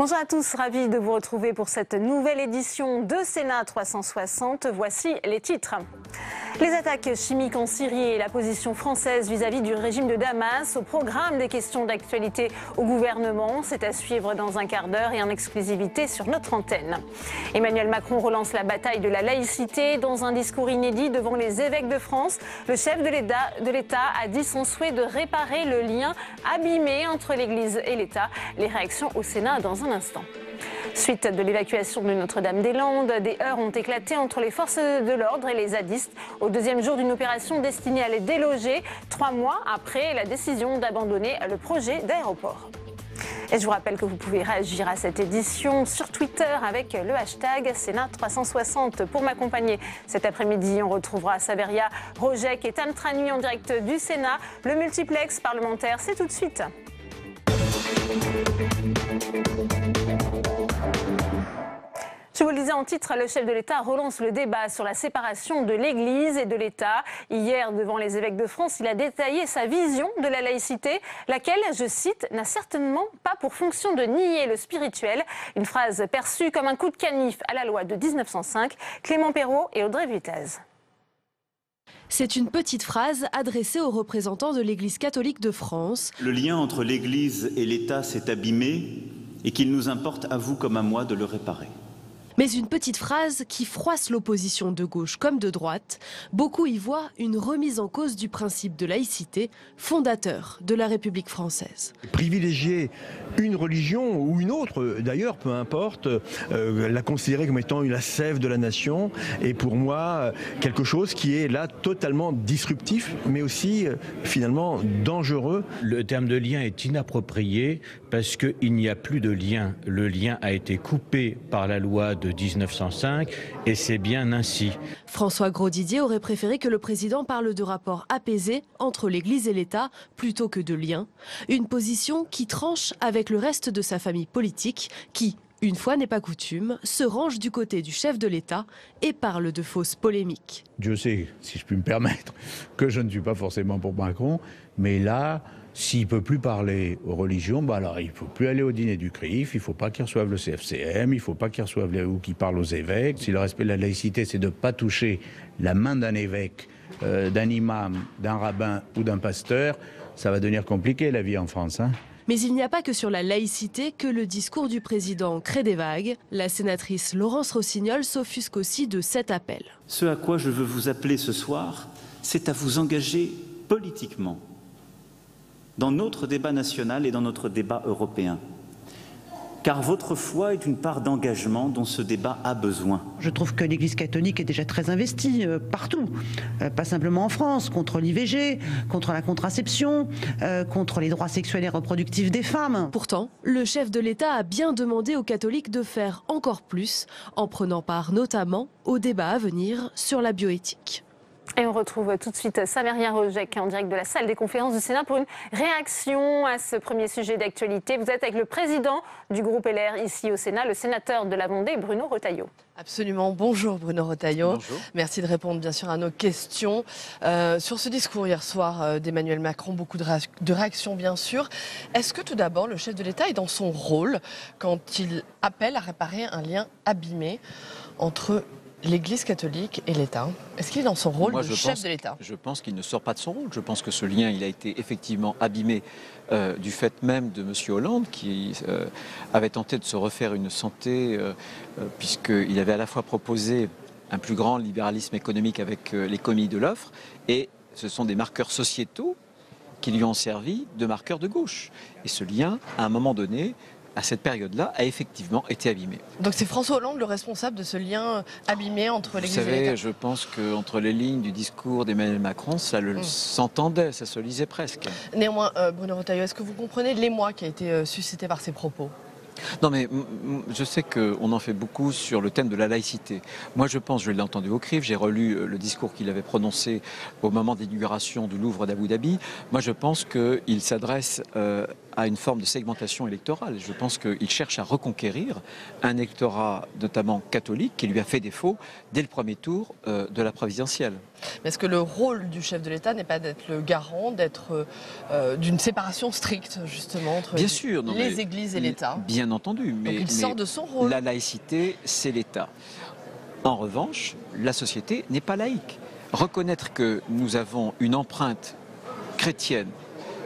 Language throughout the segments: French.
Bonjour à tous, ravi de vous retrouver pour cette nouvelle édition de Sénat 360. Voici les titres. Les attaques chimiques en Syrie et la position française vis-à-vis du régime de Damas. Au programme des questions d'actualité au gouvernement, c'est à suivre dans un quart d'heure et en exclusivité sur notre antenne. Emmanuel Macron relance la bataille de la laïcité. Dans un discours inédit devant les évêques de France, le chef de l'État a dit son souhait de réparer le lien abîmé entre l'Église et l'État. Les réactions au Sénat dans un instant. Suite de l'évacuation de Notre-Dame-des-Landes, des heurts ont éclaté entre les forces de l'ordre et les zadistes au deuxième jour d'une opération destinée à les déloger, 3 mois après la décision d'abandonner le projet d'aéroport. Et je vous rappelle que vous pouvez réagir à cette édition sur Twitter avec le hashtag Sénat360. Pour m'accompagner cet après-midi, on retrouvera Saveria Rojek et Tam Trani en direct du Sénat. Le multiplex parlementaire, c'est tout de suite. Je vous le disais en titre, le chef de l'État relance le débat sur la séparation de l'Église et de l'État. Hier, devant les évêques de France, il a détaillé sa vision de la laïcité, laquelle, je cite, n'a certainement pas pour fonction de nier le spirituel. Une phrase perçue comme un coup de canif à la loi de 1905. Clément Perrot et Audrey Vitez. C'est une petite phrase adressée aux représentants de l'Église catholique de France. Le lien entre l'Église et l'État s'est abîmé et qu'il nous importe, à vous comme à moi, de le réparer. Mais une petite phrase qui froisse l'opposition de gauche comme de droite. Beaucoup y voient une remise en cause du principe de laïcité, fondateur de la République française. Privilégier une religion ou une autre, d'ailleurs, peu importe, la considérer comme étant la sève de la nation, est pour moi quelque chose qui est là totalement disruptif, mais aussi finalement dangereux. Le terme de lien est inapproprié parce qu'il n'y a plus de lien. Le lien a été coupé par la loi de 1905 et c'est bien ainsi. François Grosdidier aurait préféré que le président parle de rapport apaisé entre l'Église et l'État plutôt que de lien. Une position qui tranche avec le reste de sa famille politique qui, une fois n'est pas coutume, se range du côté du chef de l'État et parle de fausses polémiques. Je sais, si je puis me permettre, que je ne suis pas forcément pour Macron, mais là, s'il ne peut plus parler aux religions, alors il ne faut plus aller au dîner du CRIF, il ne faut pas qu'il reçoive le CFCM, il ne faut pas qu'il reçoive ou qu'il parle aux évêques. Si le respect de la laïcité, c'est de ne pas toucher la main d'un évêque, d'un imam, d'un rabbin ou d'un pasteur, ça va devenir compliqué la vie en France, hein. Mais il n'y a pas que sur la laïcité que le discours du président crée des vagues. La sénatrice Laurence Rossignol s'offusque aussi de cet appel. Ce à quoi je veux vous appeler ce soir, c'est à vous engager politiquement dans notre débat national et dans notre débat européen. Car votre foi est une part d'engagement dont ce débat a besoin. Je trouve que l'Église catholique est déjà très investie partout, pas simplement en France, contre l'IVG, contre la contraception, contre les droits sexuels et reproductifs des femmes. Pourtant, le chef de l'État a bien demandé aux catholiques de faire encore plus, en prenant part notamment au débat à venir sur la bioéthique. Et on retrouve tout de suite Saveria Rojek en direct de la salle des conférences du Sénat pour une réaction à ce premier sujet d'actualité. Vous êtes avec le président du groupe LR ici au Sénat, le sénateur de la Vendée, Bruno Retailleau. Absolument. Bonjour Bruno Retailleau. Bonjour. Merci de répondre bien sûr à nos questions. Sur ce discours hier soir d'Emmanuel Macron, beaucoup de réactions bien sûr. Est-ce que tout d'abord le chef de l'État est dans son rôle quand il appelle à réparer un lien abîmé entre l'Église catholique et l'État? Est-ce qu'il est dans son rôle de chef de l'État? Je pense qu'il ne sort pas de son rôle. Je pense que ce lien, il a été effectivement abîmé du fait même de M. Hollande, qui avait tenté de se refaire une santé, puisqu'il avait à la fois proposé un plus grand libéralisme économique avec l'économie de l'offre, et ce sont des marqueurs sociétaux qui lui ont servi de marqueurs de gauche. Et ce lien, à un moment donné, à cette période-là, a effectivement été abîmé. Donc c'est François Hollande le responsable de ce lien abîmé entre l'Église et l'État? Vous savez, je pense qu'entre les lignes du discours d'Emmanuel Macron, ça s'entendait, ça se lisait presque. Néanmoins, Bruno Retailleau, est-ce que vous comprenez l'émoi qui a été suscité par ces propos? Non mais je sais qu'on en fait beaucoup sur le thème de la laïcité. Moi je pense, je l'ai entendu au CRIF, j'ai relu le discours qu'il avait prononcé au moment d'inauguration du Louvre d'Abu Dhabi. Moi je pense qu'il s'adresse à une forme de segmentation électorale. Je pense qu'il cherche à reconquérir un électorat, notamment catholique, qui lui a fait défaut dès le premier tour de la présidentielle. Mais est-ce que le rôle du chef de l'État n'est pas d'être le garant, d'être d'une séparation stricte, justement, entre bien sûr, non, les églises et l'État? Bien entendu. Donc il sort de son rôle. La laïcité, c'est l'État. En revanche, la société n'est pas laïque. Reconnaître que nous avons une empreinte chrétienne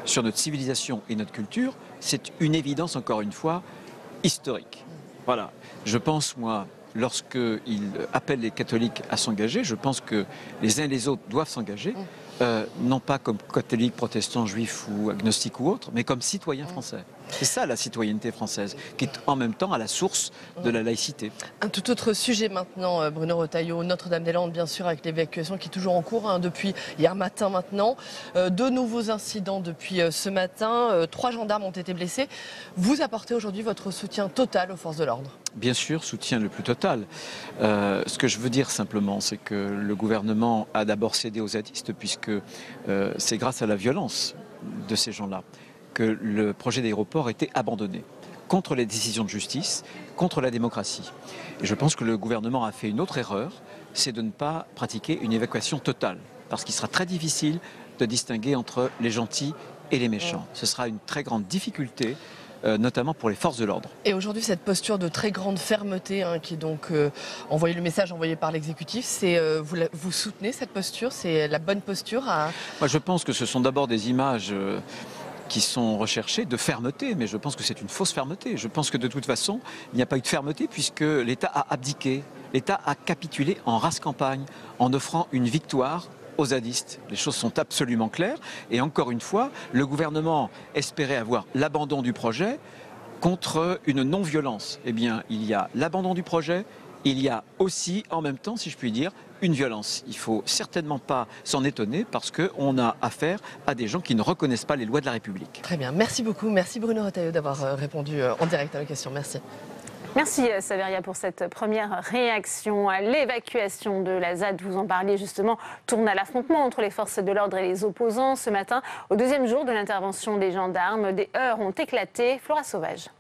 sur notre civilisation et notre culture, c'est une évidence, encore une fois, historique. Voilà. Je pense, moi, lorsqu'il appelle les catholiques à s'engager, je pense que les uns et les autres doivent s'engager, non pas comme catholiques, protestants, juifs ou agnostiques ou autres, mais comme citoyens français. C'est ça la citoyenneté française, qui est en même temps à la source de la laïcité. Un tout autre sujet maintenant, Bruno Retailleau, Notre-Dame-des-Landes, bien sûr, avec l'évacuation qui est toujours en cours, depuis hier matin maintenant. 2 nouveaux incidents depuis ce matin, 3 gendarmes ont été blessés. Vous apportez aujourd'hui votre soutien total aux forces de l'ordre? Bien sûr, soutien le plus total. Ce que je veux dire simplement, c'est que le gouvernement a d'abord cédé aux zadistes, puisque c'est grâce à la violence de ces gens-là que le projet d'aéroport était abandonné, contre les décisions de justice, contre la démocratie. Et je pense que le gouvernement a fait une autre erreur, c'est de ne pas pratiquer une évacuation totale, parce qu'il sera très difficile de distinguer entre les gentils et les méchants. Ce sera une très grande difficulté, notamment pour les forces de l'ordre. Et aujourd'hui, cette posture de très grande fermeté, qui est donc le message envoyé par l'exécutif, c'est vous soutenez cette posture? C'est la bonne posture Moi, je pense que ce sont d'abord des images qui sont recherchées de fermeté, mais je pense que c'est une fausse fermeté. Je pense que de toute façon, il n'y a pas eu de fermeté puisque l'État a abdiqué, l'État a capitulé en race campagne, en offrant une victoire aux zadistes. Les choses sont absolument claires et encore une fois, le gouvernement espérait avoir l'abandon du projet contre une non-violence. Eh bien, il y a l'abandon du projet, il y a aussi, en même temps, si je puis dire, une violence. Il ne faut certainement pas s'en étonner parce qu'on a affaire à des gens qui ne reconnaissent pas les lois de la République. Très bien, merci beaucoup. Merci Bruno Retailleau d'avoir répondu en direct à la question. Merci. Merci Saveria pour cette première réaction à l'évacuation de la ZAD. Vous en parliez justement, tourne à l'affrontement entre les forces de l'ordre et les opposants. Ce matin, au 2e jour de l'intervention des gendarmes, des heurts ont éclaté. Flora Sauvage.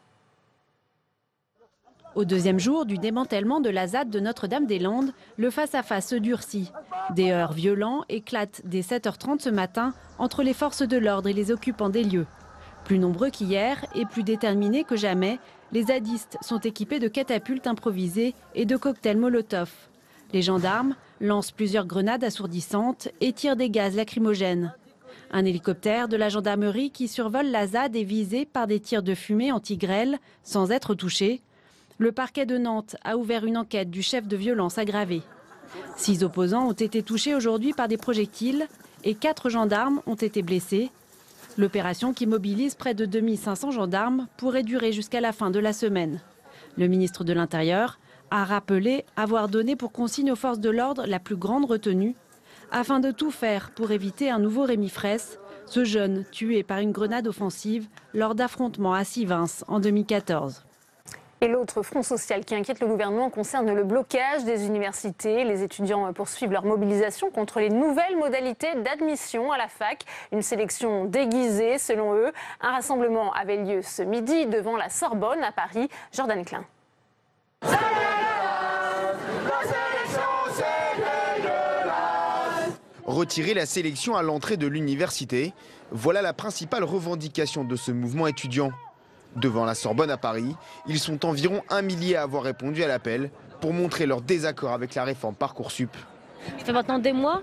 Au 2e jour du démantèlement de la ZAD de Notre-Dame-des-Landes, le face-à-face se durcit. Des heurts violents éclatent dès 7h30 ce matin entre les forces de l'ordre et les occupants des lieux. Plus nombreux qu'hier et plus déterminés que jamais, les zadistes sont équipés de catapultes improvisées et de cocktails Molotov. Les gendarmes lancent plusieurs grenades assourdissantes et tirent des gaz lacrymogènes. Un hélicoptère de la gendarmerie qui survole la ZAD est visé par des tirs de fumée anti-grêle sans être touché. Le parquet de Nantes a ouvert une enquête du chef de violence aggravée. 6 opposants ont été touchés aujourd'hui par des projectiles et 4 gendarmes ont été blessés. L'opération, qui mobilise près de 2500 gendarmes, pourrait durer jusqu'à la fin de la semaine. Le ministre de l'Intérieur a rappelé avoir donné pour consigne aux forces de l'ordre la plus grande retenue, afin de tout faire pour éviter un nouveau Rémi Fraisse, ce jeune tué par une grenade offensive lors d'affrontements à Sivins en 2014. Et l'autre front social qui inquiète le gouvernement concerne le blocage des universités. Les étudiants poursuivent leur mobilisation contre les nouvelles modalités d'admission à la fac. Une sélection déguisée selon eux. Un rassemblement avait lieu ce midi devant la Sorbonne à Paris. Jordan Klein. Retirer la sélection à l'entrée de l'université, voilà la principale revendication de ce mouvement étudiant. Devant la Sorbonne à Paris, ils sont environ 1 millier à avoir répondu à l'appel pour montrer leur désaccord avec la réforme Parcoursup. Ça fait maintenant des mois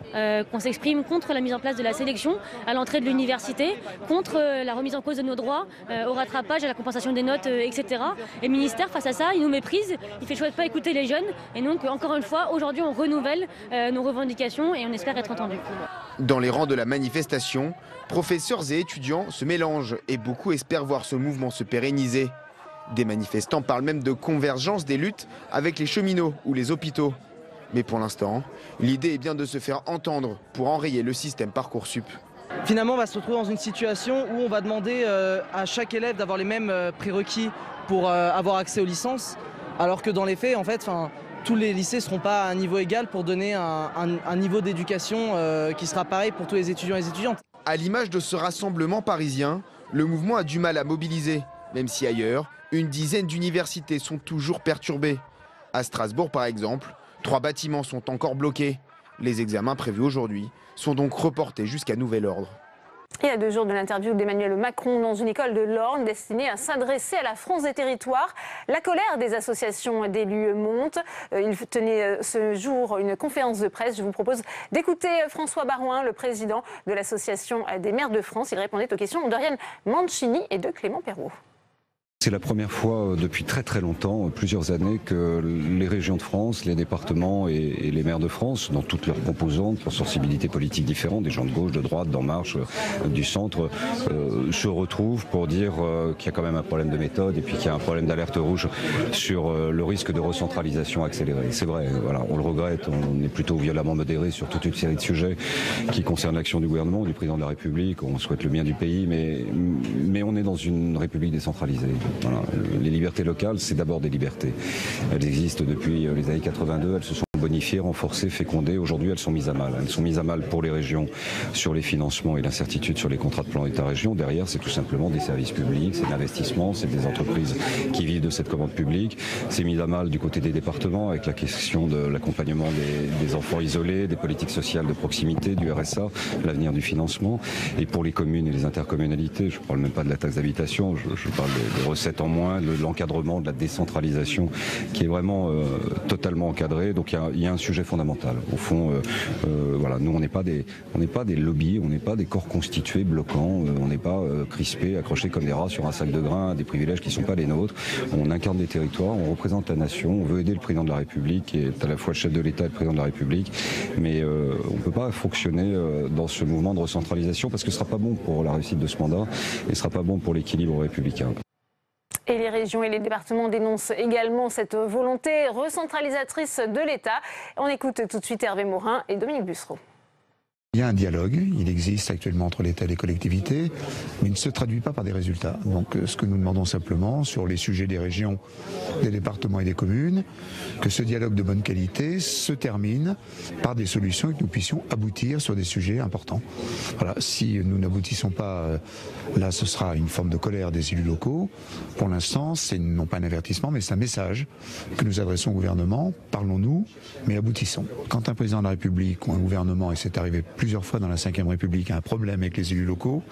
qu'on s'exprime contre la mise en place de la sélection à l'entrée de l'université, contre la remise en cause de nos droits, au rattrapage, à la compensation des notes, etc. Et le ministère, face à ça, il nous méprise, il fait le choix de ne pas écouter les jeunes. Et donc, encore une fois, aujourd'hui, on renouvelle nos revendications et on espère être entendus. Dans les rangs de la manifestation, professeurs et étudiants se mélangent et beaucoup espèrent voir ce mouvement se pérenniser. Des manifestants parlent même de convergence des luttes avec les cheminots ou les hôpitaux. Mais pour l'instant, l'idée est bien de se faire entendre pour enrayer le système Parcoursup. Finalement, on va se retrouver dans une situation où on va demander à chaque élève d'avoir les mêmes prérequis pour avoir accès aux licences, alors que dans les faits, en fait, tous les lycées ne seront pas à un niveau égal pour donner un niveau d'éducation qui sera pareil pour tous les étudiants et les étudiantes. À l'image de ce rassemblement parisien, le mouvement a du mal à mobiliser, même si ailleurs, une dizaine d'universités sont toujours perturbées. À Strasbourg par exemple, 3 bâtiments sont encore bloqués. Les examens prévus aujourd'hui sont donc reportés jusqu'à nouvel ordre. Et à 2 jours de l'interview d'Emmanuel Macron dans une école de l'Orne destinée à s'adresser à la France des territoires, la colère des associations d'élus monte. Il tenait ce jour une conférence de presse. Je vous propose d'écouter François Baroin, le président de l'Association des maires de France. Il répondait aux questions d'Oriane Mancini et de Clément Perrault. C'est la première fois depuis très très longtemps, plusieurs années, que les régions de France, les départements et les maires de France, dans toutes leurs composantes, leurs sensibilités politiques différentes, des gens de gauche, de droite, d'En Marche, du centre, se retrouvent pour dire qu'il y a quand même un problème de méthode et puis qu'il y a un problème d'alerte rouge sur le risque de recentralisation accélérée. C'est vrai, voilà, on le regrette, on est plutôt violemment modéré sur toute une série de sujets qui concernent l'action du gouvernement, du président de la République, on souhaite le bien du pays, mais on est dans une République décentralisée. Voilà. Les libertés locales, c'est d'abord des libertés. Elles existent depuis les années 82, elles se sont bonifiées, renforcées, fécondées. Aujourd'hui, elles sont mises à mal. Elles sont mises à mal pour les régions sur les financements et l'incertitude sur les contrats de plan État-région. Derrière, c'est tout simplement des services publics, c'est de l'investissement, c'est des entreprises qui vivent de cette commande publique. C'est mis à mal du côté des départements avec la question de l'accompagnement des enfants isolés, des politiques sociales de proximité, du RSA, l'avenir du financement. Et pour les communes et les intercommunalités, je ne parle même pas de la taxe d'habitation, je parle des recettes en moins, de l'encadrement, de la décentralisation qui est vraiment totalement encadrée. Donc il y a un sujet fondamental. Au fond, voilà, nous on n'est pas des lobbies, on n'est pas des corps constitués bloquants, on n'est pas crispés, accrochés comme des rats sur un sac de grains à des privilèges qui ne sont pas les nôtres. On incarne des territoires, on représente la nation, on veut aider le président de la République qui est à la fois le chef de l'État et le président de la République, mais on ne peut pas fonctionner dans ce mouvement de recentralisation parce que ce ne sera pas bon pour la réussite de ce mandat et ce ne sera pas bon pour l'équilibre républicain. Et les régions et les départements dénoncent également cette volonté recentralisatrice de l'État. On écoute tout de suite Hervé Morin et Dominique Bussereau. Il y a un dialogue, il existe actuellement entre l'État et les collectivités, mais il ne se traduit pas par des résultats. Donc ce que nous demandons simplement sur les sujets des régions, des départements et des communes, que ce dialogue de bonne qualité se termine par des solutions et que nous puissions aboutir sur des sujets importants. Voilà, si nous n'aboutissons pas, là ce sera une forme de colère des élus locaux. Pour l'instant, c'est non pas un avertissement, mais c'est un message que nous adressons au gouvernement. Parlons-nous, mais aboutissons. Quand un président de la République ou un gouvernement, et c'est arrivé plusieurs fois dans la Ve République, a un problème avec les élus locaux,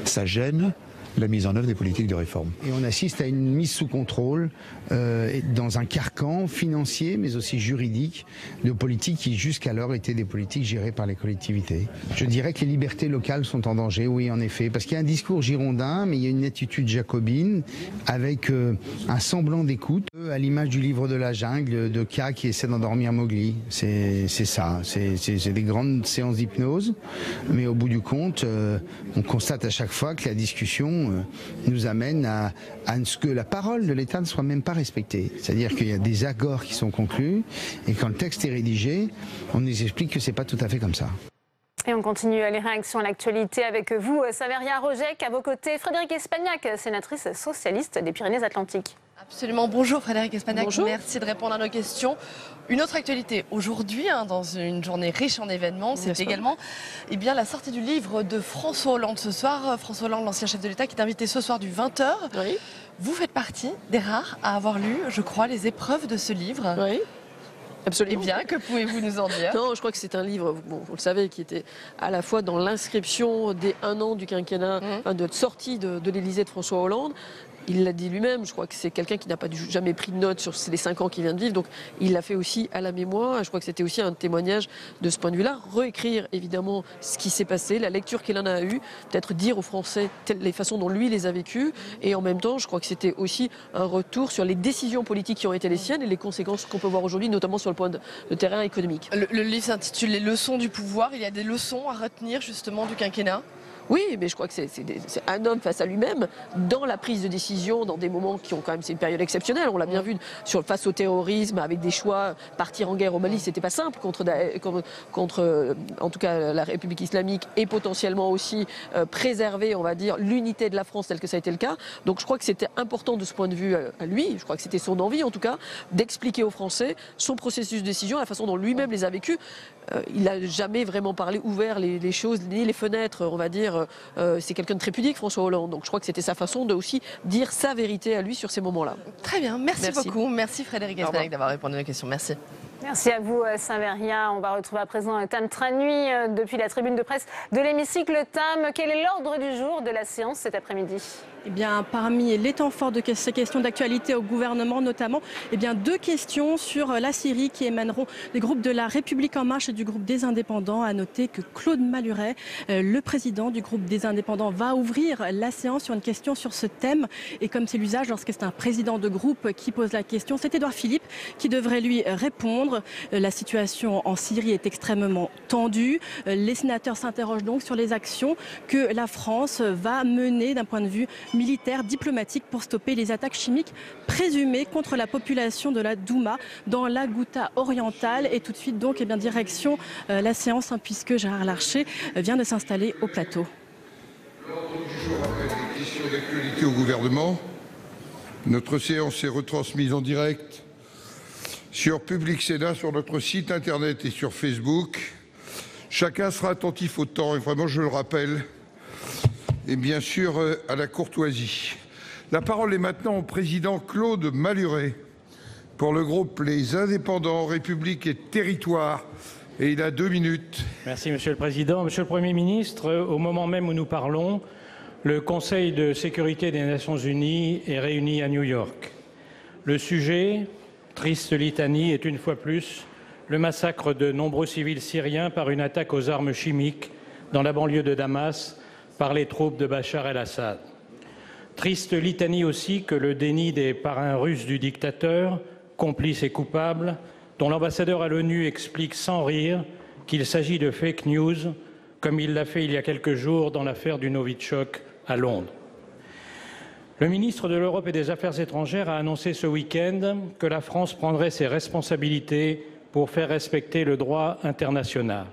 ça gêne la mise en œuvre des politiques de réforme. Et on assiste à une mise sous contrôle dans un carcan financier mais aussi juridique de politiques qui jusqu'alors étaient des politiques gérées par les collectivités. Je dirais que les libertés locales sont en danger, oui en effet, parce qu'il y a un discours girondin mais il y a une attitude jacobine avec un semblant d'écoute à l'image du livre de la jungle de K qui essaie d'endormir Mowgli. C'est ça, c'est des grandes séances d'hypnose mais au bout du compte on constate à chaque fois que la discussion nous amène à ce que la parole de l'État ne soit même pas respectée. C'est-à-dire qu'il y a des accords qui sont conclus et quand le texte est rédigé, on nous explique que c'est pas tout à fait comme ça. Et on continue les réactions à l'actualité avec vous, Saveria Rojek, à vos côtés, Frédérique Espagnac, sénatrice socialiste des Pyrénées-Atlantiques. Absolument. Bonjour Frédérique Espagnac, Bonjour. Merci de répondre à nos questions. Une autre actualité aujourd'hui, dans une journée riche en événements, c'est également la sortie du livre de François Hollande ce soir. François Hollande, l'ancien chef de l'État, qui est invité ce soir du 20h. Oui. Vous faites partie des rares à avoir lu, je crois, les épreuves de ce livre. Oui. Absolument. Eh bien, que pouvez-vous nous en dire? Non, je crois que c'est un livre, bon, vous le savez, qui était à la fois dans l'inscription des 1 an du quinquennat, de sortie de l'Élysée de François Hollande. Il l'a dit lui-même, je crois que c'est quelqu'un qui n'a pas jamais pris de notes sur les 5 ans qu'il vient de vivre, donc il l'a fait aussi à la mémoire. Je crois que c'était aussi un témoignage de ce point de vue-là. Réécrire évidemment ce qui s'est passé, la lecture qu'il en a eue, peut-être dire aux Français les façons dont lui les a vécues, et en même temps, je crois que c'était aussi un retour sur les décisions politiques qui ont été les siennes et les conséquences qu'on peut voir aujourd'hui, notamment sur le point de terrain économique. Le livre s'intitule Les leçons du pouvoir. Il y a des leçons à retenir justement du quinquennat? Oui, mais je crois que c'est un homme face à lui-même, dans la prise de décision, dans des moments qui ont quand même, c'est une période exceptionnelle, on l'a bien vu, face au terrorisme, avec des choix, partir en guerre au Mali, c'était pas simple contre en tout cas la République islamique, et potentiellement aussi préserver, on va dire, l'unité de la France tel que ça a été le cas. Donc je crois que c'était important de ce point de vue à lui, je crois que c'était son envie en tout cas, d'expliquer aux Français son processus de décision, la façon dont lui-même les a vécus. Il n'a jamais vraiment ouvert les choses, ni les fenêtres, on va dire, dire, c'est quelqu'un de très pudique, François Hollande. Donc je crois que c'était sa façon de aussi dire sa vérité à lui sur ces moments-là. Très bien, merci beaucoup. Merci Frédéric Espelec d'avoir répondu à nos questions. Merci. Merci à vous, Saint-Veria. On va retrouver à présent Tam Tranui depuis la tribune de presse de l'hémicycle. Tam, quel est l'ordre du jour de la séance cet après-midi? Eh bien, parmi les temps forts de ces questions d'actualité au gouvernement, notamment, eh bien, 2 questions sur la Syrie qui émaneront des groupes de la République En Marche et du groupe des Indépendants. À noter que Claude Maluret, le président du groupe des Indépendants, va ouvrir la séance sur une question sur ce thème. Et comme c'est l'usage lorsque c'est un président de groupe qui pose la question, c'est Édouard Philippe qui devrait lui répondre. La situation en Syrie est extrêmement tendue. Les sénateurs s'interrogent donc sur les actions que la France va mener d'un point de vue militaire, diplomatique pour stopper les attaques chimiques présumées contre la population de la Douma dans la Ghouta orientale. Et tout de suite donc, eh bien, direction la séance puisque Gérard Larcher vient de s'installer au plateau. L'ordre du jour appelle les questions d'actualité au gouvernement. Notre séance est retransmise en direct sur Public Sénat, sur notre site internet et sur Facebook. Chacun sera attentif au temps et vraiment, je le rappelle, et bien sûr à la courtoisie. La parole est maintenant au président Claude Maluret pour le groupe Les Indépendants, République et Territoires. Et il a 2 minutes. Merci Monsieur le Président. Monsieur le Premier ministre, au moment même où nous parlons, le Conseil de sécurité des Nations Unies est réuni à New York. Le sujet, triste litanie, est une fois plus le massacre de nombreux civils syriens par une attaque aux armes chimiques dans la banlieue de Damas par les troupes de Bachar el-Assad. Triste litanie aussi que le déni des parrains russes du dictateur, complices et coupables, dont l'ambassadeur à l'ONU explique sans rire qu'il s'agit de fake news, comme il l'a fait il y a quelques jours dans l'affaire du Novichok à Londres. Le ministre de l'Europe et des Affaires étrangères a annoncé ce week-end que la France prendrait ses responsabilités pour faire respecter le droit international.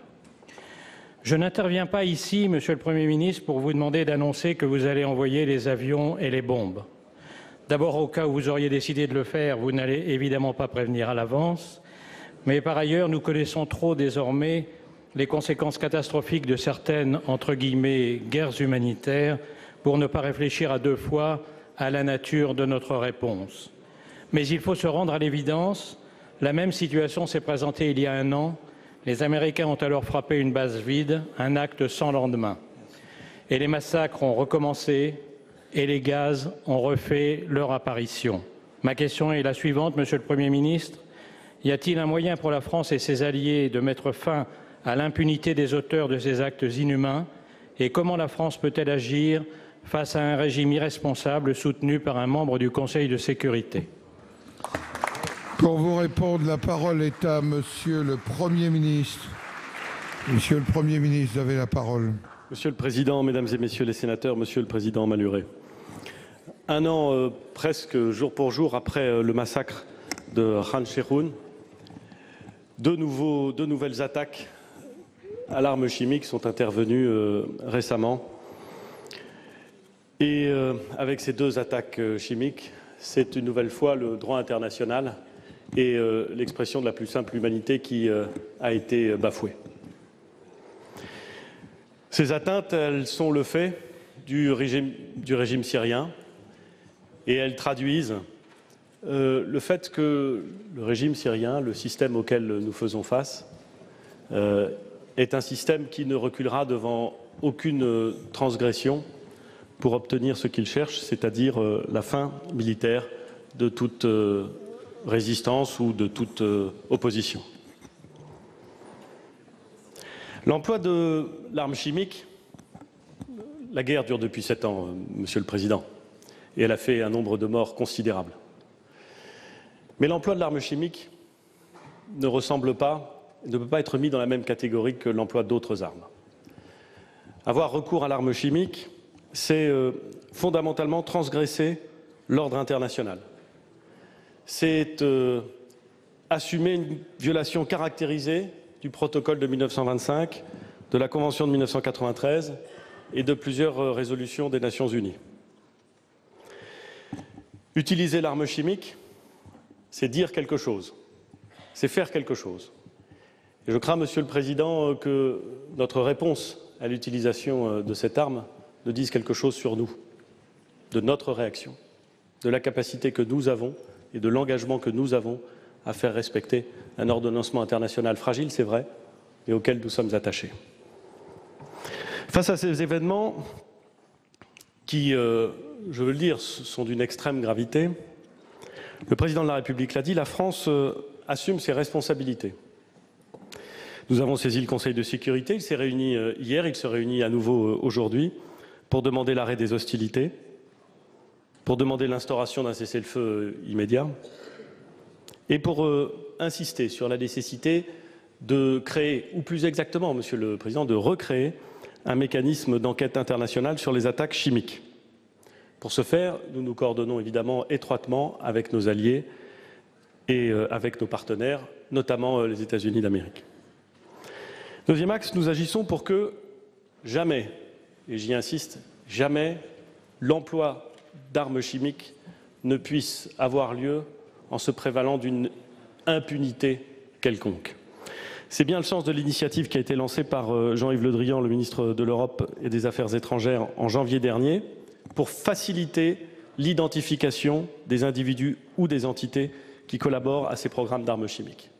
Je n'interviens pas ici, Monsieur le Premier ministre, pour vous demander d'annoncer que vous allez envoyer les avions et les bombes. D'abord, au cas où vous auriez décidé de le faire, vous n'allez évidemment pas prévenir à l'avance. Mais par ailleurs, nous connaissons trop désormais les conséquences catastrophiques de certaines, entre guillemets, guerres humanitaires pour ne pas réfléchir à 2 fois à la nature de notre réponse. Mais il faut se rendre à l'évidence, la même situation s'est présentée il y a 1 an. Les Américains ont alors frappé une base vide, un acte sans lendemain. Et les massacres ont recommencé et les gaz ont refait leur apparition. Ma question est la suivante, Monsieur le Premier ministre. Y a-t-il un moyen pour la France et ses alliés de mettre fin à l'impunité des auteurs de ces actes inhumains? Et comment la France peut-elle agir face à un régime irresponsable soutenu par un membre du Conseil de sécurité? Pour vous répondre, la parole est à Monsieur le Premier ministre. Monsieur le Premier ministre, vous avez la parole. Monsieur le Président, Mesdames et Messieurs les sénateurs, Monsieur le Président Maluret. 1 an presque jour pour jour après le massacre de Khan Cheikhoun, 2 nouvelles attaques à l'arme chimique sont intervenues récemment. Et avec ces 2 attaques chimiques, c'est une nouvelle fois le droit international et l'expression de la plus simple humanité qui a été bafouée. Ces atteintes, elles sont le fait du régime syrien et elles traduisent le fait que le régime syrien, le système auquel nous faisons face, est un système qui ne reculera devant aucune transgression pour obtenir ce qu'il cherche, c'est-à-dire la fin militaire de toute résistance ou de toute opposition. L'emploi de l'arme chimique, la guerre dure depuis 7 ans, Monsieur le Président, et elle a fait un nombre de morts considérable. Mais l'emploi de l'arme chimique ne ressemble pas, ne peut pas être mis dans la même catégorie que l'emploi d'autres armes. Avoir recours à l'arme chimique, c'est fondamentalement transgresser l'ordre international. C'est assumer une violation caractérisée du protocole de 1925, de la Convention de 1993 et de plusieurs résolutions des Nations Unies. Utiliser l'arme chimique, c'est dire quelque chose, c'est faire quelque chose. Et je crains, Monsieur le Président, que notre réponse à l'utilisation de cette arme ne disent quelque chose sur nous, de notre réaction, de la capacité que nous avons et de l'engagement que nous avons à faire respecter un ordonnancement international fragile, c'est vrai, mais auquel nous sommes attachés. Face à ces événements qui, je veux le dire, sont d'une extrême gravité, le président de la République l'a dit, la France assume ses responsabilités. Nous avons saisi le Conseil de sécurité, il s'est réuni hier, il se réunit à nouveau aujourd'hui pour demander l'arrêt des hostilités, pour demander l'instauration d'un cessez-le-feu immédiat et pour insister sur la nécessité de créer, ou plus exactement, Monsieur le Président, de recréer un mécanisme d'enquête internationale sur les attaques chimiques. Pour ce faire, nous nous coordonnons évidemment étroitement avec nos alliés et avec nos partenaires, notamment les États-Unis d'Amérique. Deuxième axe, nous agissons pour que jamais, et j'y insiste, jamais l'emploi d'armes chimiques ne puisse avoir lieu en se prévalant d'une impunité quelconque. C'est bien le sens de l'initiative qui a été lancée par Jean-Yves Le Drian, le ministre de l'Europe et des Affaires étrangères, en janvier dernier, pour faciliter l'identification des individus ou des entités qui collaborent à ces programmes d'armes chimiques.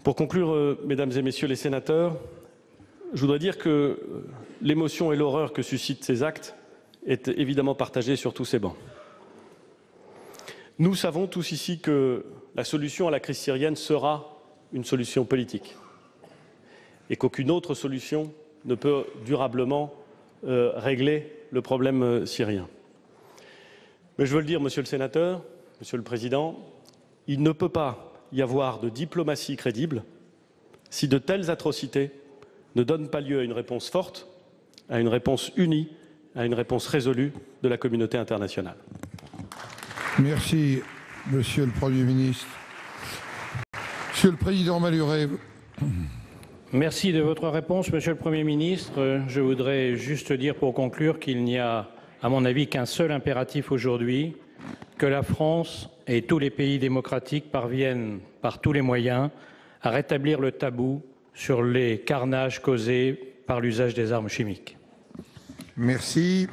Pour conclure, mesdames et messieurs les sénateurs, je voudrais dire que l'émotion et l'horreur que suscitent ces actes est évidemment partagée sur tous ces bancs. Nous savons tous ici que la solution à la crise syrienne sera une solution politique et qu'aucune autre solution ne peut durablement régler le problème syrien. Mais je veux le dire, monsieur le sénateur, monsieur le président, il ne peut pas y avoir de diplomatie crédible si de telles atrocités ne donnent pas lieu à une réponse forte, à une réponse unie, à une réponse résolue de la communauté internationale. Merci, monsieur le Premier ministre. Monsieur le Président Malhuret. Merci de votre réponse, monsieur le Premier ministre. Je voudrais juste dire pour conclure qu'il n'y a, à mon avis, qu'un seul impératif aujourd'hui, que la France et tous les pays démocratiques parviennent par tous les moyens à rétablir le tabou sur les carnages causés par l'usage des armes chimiques. Merci.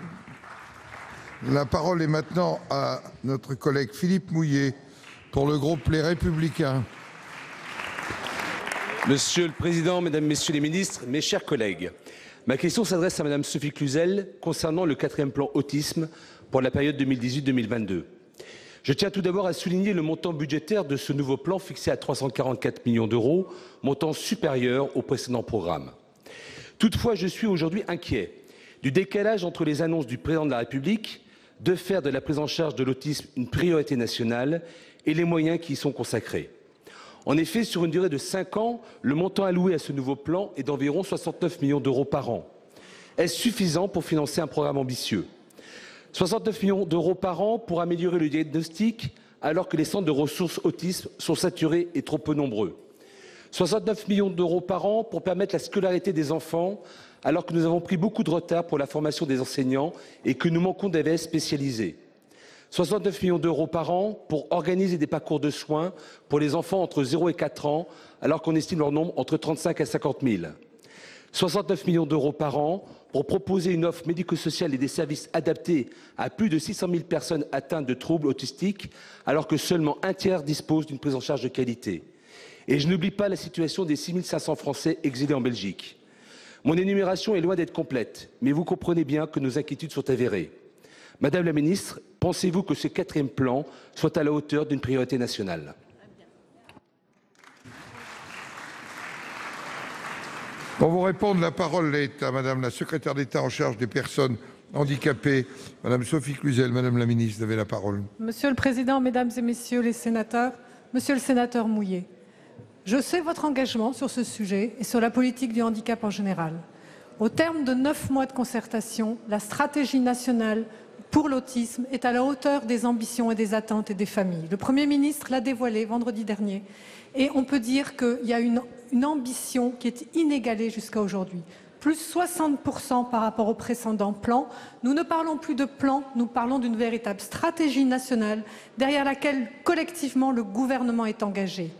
La parole est maintenant à notre collègue Philippe Mouillet pour le groupe Les Républicains. Monsieur le Président, Mesdames, Messieurs les ministres, mes chers collègues, ma question s'adresse à Madame Sophie Cluzel concernant le 4e plan autisme pour la période 2018-2022. Je tiens tout d'abord à souligner le montant budgétaire de ce nouveau plan fixé à 344 millions d'euros, montant supérieur au précédent programme. Toutefois, je suis aujourd'hui inquiet du décalage entre les annonces du Président de la République de faire de la prise en charge de l'autisme une priorité nationale et les moyens qui y sont consacrés. En effet, sur une durée de 5 ans, le montant alloué à ce nouveau plan est d'environ 69 millions d'euros par an. Est-ce suffisant pour financer un programme ambitieux ? 69 millions d'euros par an pour améliorer le diagnostic alors que les centres de ressources autisme sont saturés et trop peu nombreux. 69 millions d'euros par an pour permettre la scolarité des enfants alors que nous avons pris beaucoup de retard pour la formation des enseignants et que nous manquons d'AVS spécialisés. 69 millions d'euros par an pour organiser des parcours de soins pour les enfants entre 0 et 4 ans alors qu'on estime leur nombre entre 35 et 50 000. 69 millions d'euros par an pour proposer une offre médico-sociale et des services adaptés à plus de 600 000 personnes atteintes de troubles autistiques, alors que seulement un tiers dispose d'une prise en charge de qualité. Et je n'oublie pas la situation des 6 500 Français exilés en Belgique. Mon énumération est loin d'être complète, mais vous comprenez bien que nos inquiétudes sont avérées. Madame la ministre, pensez-vous que ce 4e plan soit à la hauteur d'une priorité nationale ? Pour vous répondre, la parole est à Madame la secrétaire d'État en charge des personnes handicapées, Madame Sophie Cluzel. Madame la ministre, vous avez la parole. Monsieur le Président, Mesdames et Messieurs les sénateurs, Monsieur le sénateur Mouillet, je sais votre engagement sur ce sujet et sur la politique du handicap en général. Au terme de 9 mois de concertation, la stratégie nationale pour l'autisme est à la hauteur des ambitions et des attentes et des familles. Le Premier ministre l'a dévoilé vendredi dernier et on peut dire qu'il y a une ambition qui est inégalée jusqu'à aujourd'hui. Plus 60% par rapport au précédent plan. Nous ne parlons plus de plan, nous parlons d'une véritable stratégie nationale derrière laquelle collectivement le gouvernement est engagé.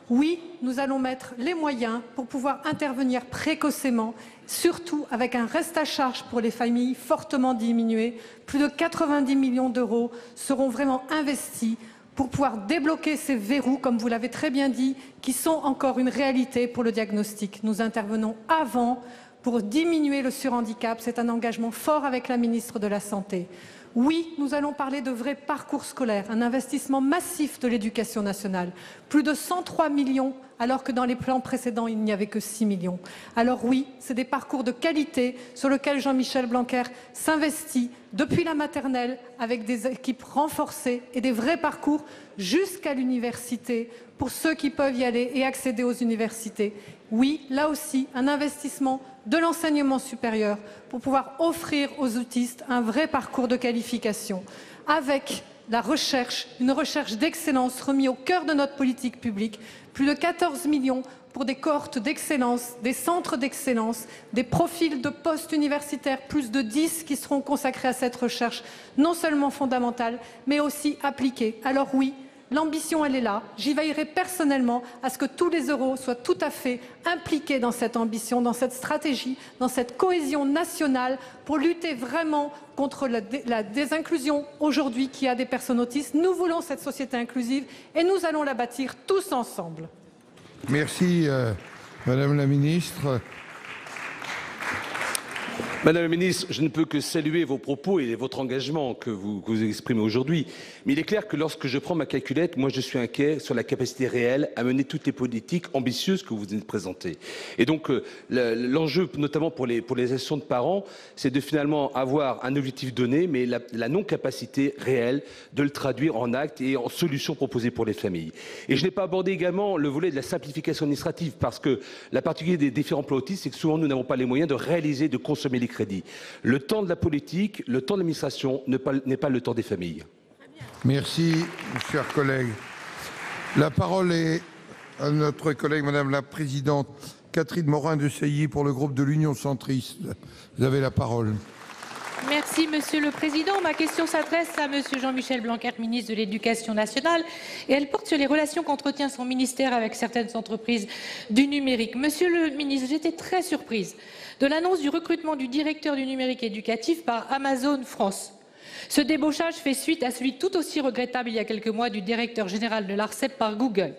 Oui, nous allons mettre les moyens pour pouvoir intervenir précocement, surtout avec un reste à charge pour les familles fortement diminué. Plus de 90 millions d'euros seront vraiment investis pour pouvoir débloquer ces verrous, comme vous l'avez très bien dit, qui sont encore une réalité pour le diagnostic. Nous intervenons avant pour diminuer le surhandicap. C'est un engagement fort avec la ministre de la Santé. Oui, nous allons parler de vrais parcours scolaires, un investissement massif de l'éducation nationale. Plus de 103 millions, alors que dans les plans précédents, il n'y avait que 6 millions. Alors oui, c'est des parcours de qualité sur lesquels Jean-Michel Blanquer s'investit depuis la maternelle avec des équipes renforcées et des vrais parcours jusqu'à l'université pour ceux qui peuvent y aller et accéder aux universités. Oui, là aussi, un investissement de l'enseignement supérieur pour pouvoir offrir aux autistes un vrai parcours de qualification avec la recherche, une recherche d'excellence remise au cœur de notre politique publique, plus de 14 millions pour des cohortes d'excellence, des centres d'excellence, des profils de postes universitaires, plus de 10 qui seront consacrés à cette recherche, non seulement fondamentale, mais aussi appliquée. Alors oui, l'ambition, elle est là. J'y veillerai personnellement à ce que tous les euros soient tout à fait impliqués dans cette ambition, dans cette stratégie, dans cette cohésion nationale pour lutter vraiment contre la désinclusion aujourd'hui qu'il y a des personnes autistes. Nous voulons cette société inclusive et nous allons la bâtir tous ensemble. Merci, Madame la Ministre. Madame la Ministre, je ne peux que saluer vos propos et votre engagement que vous exprimez aujourd'hui. Mais il est clair que lorsque je prends ma calculette, moi je suis inquiet sur la capacité réelle à mener toutes les politiques ambitieuses que vous venez de présenter. Et donc l'enjeu, notamment pour les associations de parents, c'est de finalement avoir un objectif donné, mais la non-capacité réelle de le traduire en actes et en solutions proposées pour les familles. Et je n'ai pas abordé également le volet de la simplification administrative, parce que la particularité des différents plans autistes, c'est que souvent nous n'avons pas les moyens de réaliser, de consommer les crédits. Le temps de la politique, le temps de l'administration n'est pas le temps des familles. Merci, chers collègues. La parole est à notre collègue, Madame la Présidente, Catherine Morin-Desailly pour le groupe de l'Union centriste. Vous avez la parole. Merci, Monsieur le Président. Ma question s'adresse à Monsieur Jean-Michel Blanquer, ministre de l'Éducation nationale, et elle porte sur les relations qu'entretient son ministère avec certaines entreprises du numérique. Monsieur le ministre, j'étais très surprise de l'annonce du recrutement du directeur du numérique éducatif par Amazon France. Ce débauchage fait suite à celui tout aussi regrettable il y a quelques mois du directeur général de l'ARCEP par Google.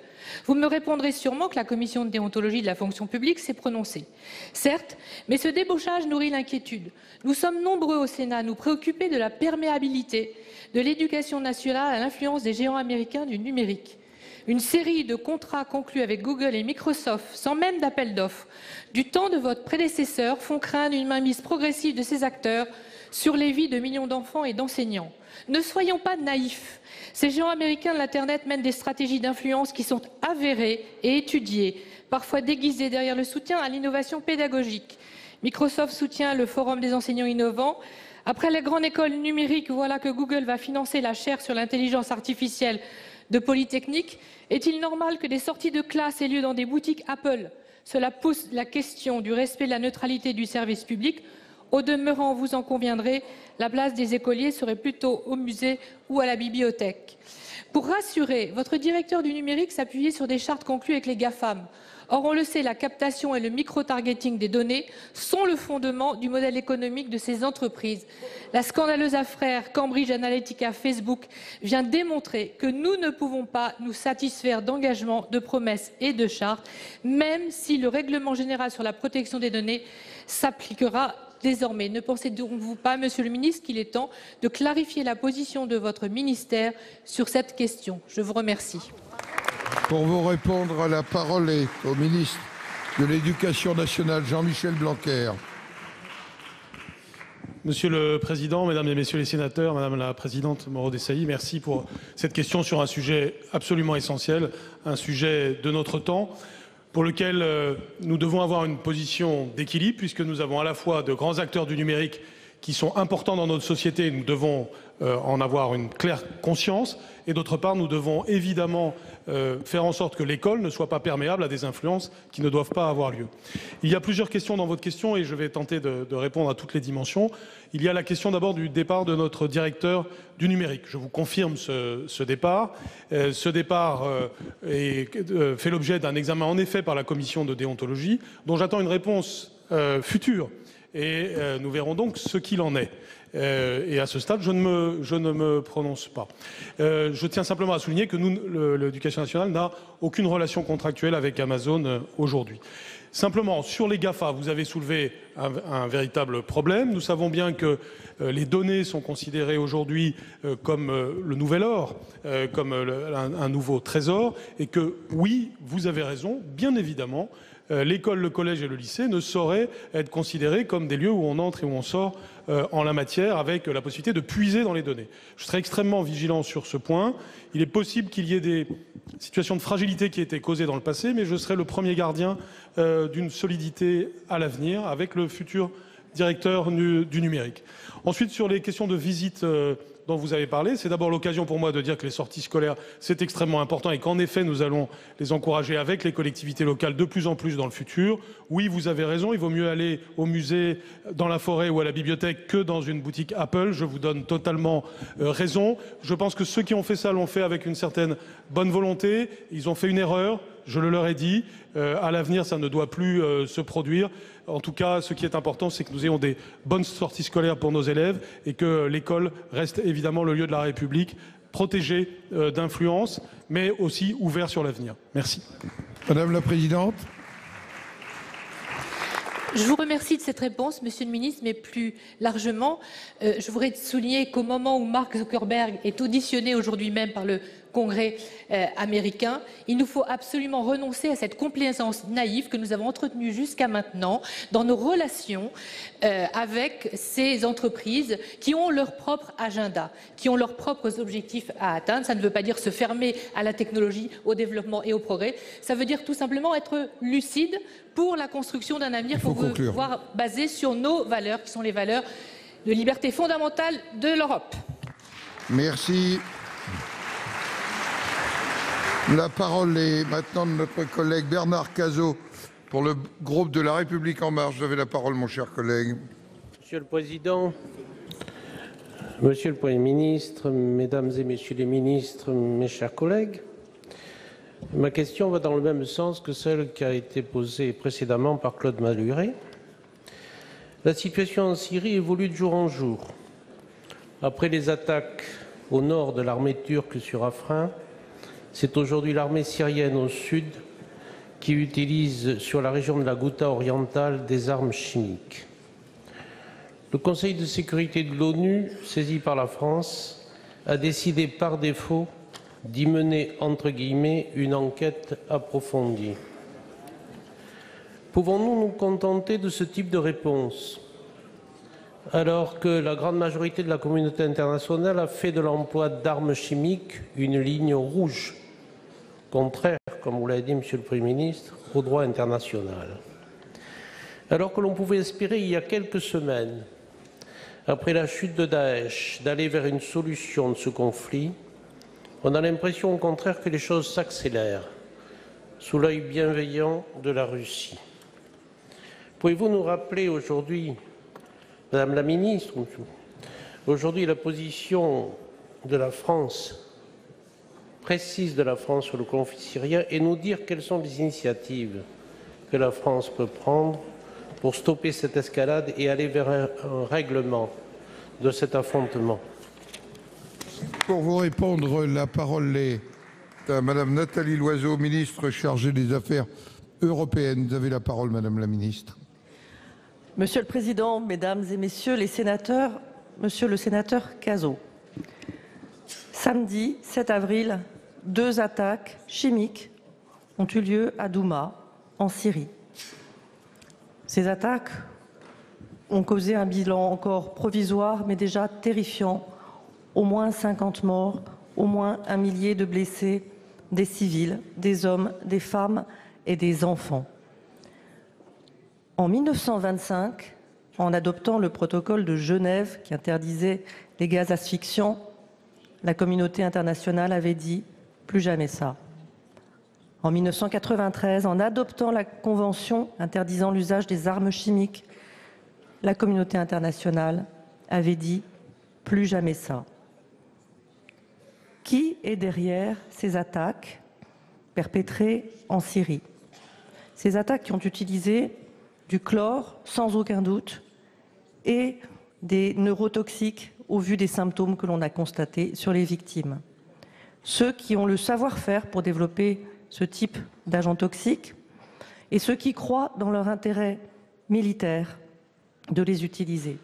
Vous me répondrez sûrement que la commission de déontologie de la fonction publique s'est prononcée. Certes, mais ce débauchage nourrit l'inquiétude. Nous sommes nombreux au Sénat à nous préoccuper de la perméabilité de l'éducation nationale à l'influence des géants américains du numérique. Une série de contrats conclus avec Google et Microsoft, sans même d'appel d'offres, du temps de votre prédécesseur, font craindre une mainmise progressive de ces acteurs sur les vies de millions d'enfants et d'enseignants. Ne soyons pas naïfs. Ces géants américains de l'Internet mènent des stratégies d'influence qui sont avérées et étudiées, parfois déguisées derrière le soutien à l'innovation pédagogique. Microsoft soutient le Forum des enseignants innovants. Après la grande école numérique, voilà que Google va financer la chaire sur l'intelligence artificielle de Polytechnique. Est-il normal que des sorties de classe aient lieu dans des boutiques Apple? Cela pose la question du respect de la neutralité du service public. Au demeurant, vous en conviendrez, la place des écoliers serait plutôt au musée ou à la bibliothèque. Pour rassurer, votre directeur du numérique s'appuyait sur des chartes conclues avec les GAFAM. Or, on le sait, la captation et le micro-targeting des données sont le fondement du modèle économique de ces entreprises. La scandaleuse affaire Cambridge Analytica Facebook vient démontrer que nous ne pouvons pas nous satisfaire d'engagements, de promesses et de chartes, même si le règlement général sur la protection des données s'appliquera désormais. Ne pensez-vous pas, Monsieur le ministre, qu'il est temps de clarifier la position de votre ministère sur cette question? Je vous remercie. Pour vous répondre, la parole est au ministre de l'Éducation nationale, Jean-Michel Blanquer. Monsieur le Président, Mesdames et Messieurs les sénateurs, Madame la Présidente Moreau-Desailly, merci pour cette question sur un sujet absolument essentiel, un sujet de notre temps, pour lequel nous devons avoir une position d'équilibre, puisque nous avons à la fois de grands acteurs du numérique qui sont importants dans notre société, nous devons en avoir une claire conscience. Et d'autre part, nous devons évidemment faire en sorte que l'école ne soit pas perméable à des influences qui ne doivent pas avoir lieu. Il y a plusieurs questions dans votre question et je vais tenter de répondre à toutes les dimensions. Il y a la question d'abord du départ de notre directeur du numérique. Je vous confirme ce départ. Ce départ fait l'objet d'un examen en effet par la commission de déontologie dont j'attends une réponse future et nous verrons donc ce qu'il en est. Et à ce stade, je ne me prononce pas. Je tiens simplement à souligner que l'Éducation nationale n'a aucune relation contractuelle avec Amazon aujourd'hui. Simplement, sur les GAFA, vous avez soulevé un véritable problème. Nous savons bien que les données sont considérées aujourd'hui comme le nouvel or, comme un nouveau trésor, et que oui, vous avez raison, bien évidemment, l'école, le collège et le lycée ne sauraient être considérés comme des lieux où on entre et où on sort en la matière, avec la possibilité de puiser dans les données. Je serai extrêmement vigilant sur ce point. Il est possible qu'il y ait des situations de fragilité qui aient été causées dans le passé, mais je serai le premier gardien d'une solidité à l'avenir avec le futur directeur du numérique. Ensuite, sur les questions de visite dont vous avez parlé, c'est d'abord l'occasion pour moi de dire que les sorties scolaires, c'est extrêmement important et qu'en effet, nous allons les encourager avec les collectivités locales de plus en plus dans le futur. Oui, vous avez raison, il vaut mieux aller au musée, dans la forêt ou à la bibliothèque que dans une boutique Apple. Je vous donne totalement raison. Je pense que ceux qui ont fait ça l'ont fait avec une certaine bonne volonté. Ils ont fait une erreur, je le leur ai dit. À l'avenir, ça ne doit plus se produire. En tout cas, ce qui est important, c'est que nous ayons des bonnes sorties scolaires pour nos élèves et que l'école reste évidemment le lieu de la République, protégé d'influence, mais aussi ouvert sur l'avenir. Merci. Madame la Présidente. Je vous remercie de cette réponse, Monsieur le Ministre, mais plus largement, je voudrais souligner qu'au moment où Mark Zuckerberg est auditionné aujourd'hui même par le Congrès américain, il nous faut absolument renoncer à cette complaisance naïve que nous avons entretenue jusqu'à maintenant dans nos relations avec ces entreprises qui ont leur propre agenda, qui ont leurs propres objectifs à atteindre. Ça ne veut pas dire se fermer à la technologie, au développement et au progrès. Ça veut dire tout simplement être lucide pour la construction d'un avenir qu'on veut voir basé sur nos valeurs, qui sont les valeurs de liberté fondamentale de l'Europe. Merci. La parole est maintenant de notre collègue Bernard Cazeau pour le groupe de La République En Marche. Vous avez la parole, mon cher collègue. Monsieur le Président, Monsieur le Premier ministre, Mesdames et Messieurs les ministres, mes chers collègues, ma question va dans le même sens que celle qui a été posée précédemment par Claude Malhuret. La situation en Syrie évolue de jour en jour. Après les attaques au nord de l'armée turque sur Afrin, c'est aujourd'hui l'armée syrienne au sud qui utilise sur la région de la Ghouta orientale des armes chimiques. Le Conseil de sécurité de l'ONU, saisi par la France, a décidé par défaut d'y mener, entre guillemets, une enquête approfondie. Pouvons-nous nous contenter de ce type de réponse, alors que la grande majorité de la communauté internationale a fait de l'emploi d'armes chimiques une ligne rouge, contraire, comme vous l'avez dit, Monsieur le Premier ministre, au droit international. Alors que l'on pouvait espérer il y a quelques semaines, après la chute de Daesh, d'aller vers une solution de ce conflit, on a l'impression au contraire que les choses s'accélèrent sous l'œil bienveillant de la Russie. Pouvez-vous nous rappeler aujourd'hui, Madame la Ministre, aujourd'hui la position de la France, précise de la France sur le conflit syrien, et nous dire quelles sont les initiatives que la France peut prendre pour stopper cette escalade et aller vers un règlement de cet affrontement? Pour vous répondre, la parole est à Madame Nathalie Loiseau, ministre chargée des Affaires européennes. Vous avez la parole, Madame la Ministre. Monsieur le Président, Mesdames et Messieurs les sénateurs, Monsieur le sénateur Cazeau, samedi 7 avril, 2 attaques chimiques ont eu lieu à Douma, en Syrie. Ces attaques ont causé un bilan encore provisoire, mais déjà terrifiant. Au moins 50 morts, au moins 1 millier de blessés, des civils, des hommes, des femmes et des enfants. En 1925, en adoptant le protocole de Genève qui interdisait les gaz asphyxiants, la communauté internationale avait dit « plus jamais ça ». En 1993, en adoptant la Convention interdisant l'usage des armes chimiques, la communauté internationale avait dit « plus jamais ça ». Qui est derrière ces attaques perpétrées en Syrie? Ces attaques qui ont utilisé du chlore, sans aucun doute, et des neurotoxiques au vu des symptômes que l'on a constatés sur les victimes. Ceux qui ont le savoir-faire pour développer ce type d'agents toxiques et ceux qui croient dans leur intérêt militaire de les utiliser.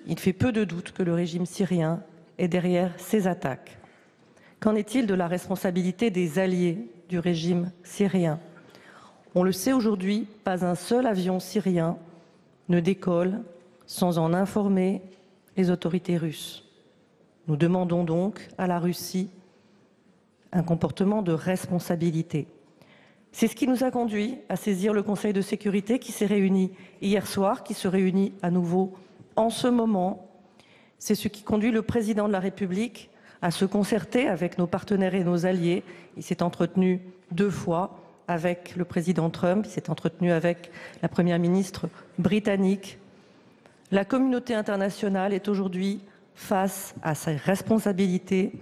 Il fait peu de doute que le régime syrien est derrière ces attaques. Qu'en est-il de la responsabilité des alliés du régime syrien? On le sait aujourd'hui, pas un seul avion syrien ne décolle sans en informer les autorités russes. Nous demandons donc à la Russie un comportement de responsabilité. C'est ce qui nous a conduit à saisir le Conseil de sécurité qui s'est réuni hier soir, qui se réunit à nouveau en ce moment. C'est ce qui conduit le président de la République à se concerter avec nos partenaires et nos alliés. Il s'est entretenu 2 fois avec le président Trump, il s'est entretenu avec la première ministre britannique. La communauté internationale est aujourd'hui face à ses responsabilités.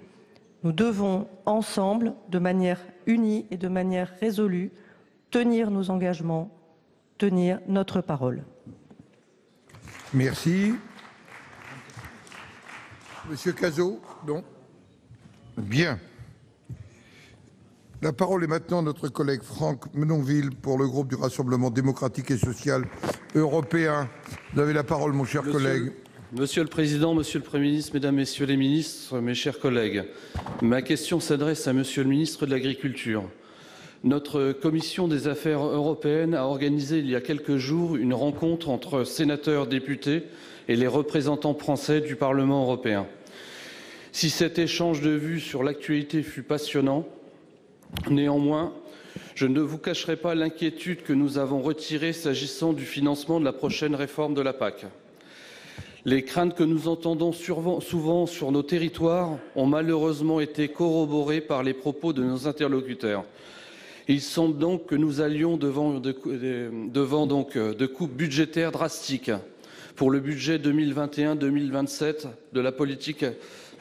Nous devons ensemble, de manière unie et de manière résolue, tenir nos engagements, tenir notre parole. Merci. Monsieur Cazot, non? Bien. La parole est maintenant à notre collègue Franck Menonville pour le groupe du Rassemblement démocratique et social européen. Vous avez la parole, mon cher collègue. Monsieur le Président, Monsieur le Premier ministre, Mesdames, Messieurs les ministres, mes chers collègues, ma question s'adresse à Monsieur le ministre de l'Agriculture. Notre commission des affaires européennes a organisé il y a quelques jours une rencontre entre sénateurs, députés et les représentants français du Parlement européen. Si cet échange de vues sur l'actualité fut passionnant, néanmoins, je ne vous cacherai pas l'inquiétude que nous avons retirée s'agissant du financement de la prochaine réforme de la PAC. Les craintes que nous entendons souvent sur nos territoires ont malheureusement été corroborées par les propos de nos interlocuteurs. Il semble donc que nous allions devant de coupes budgétaires drastiques pour le budget 2021-2027 de la politique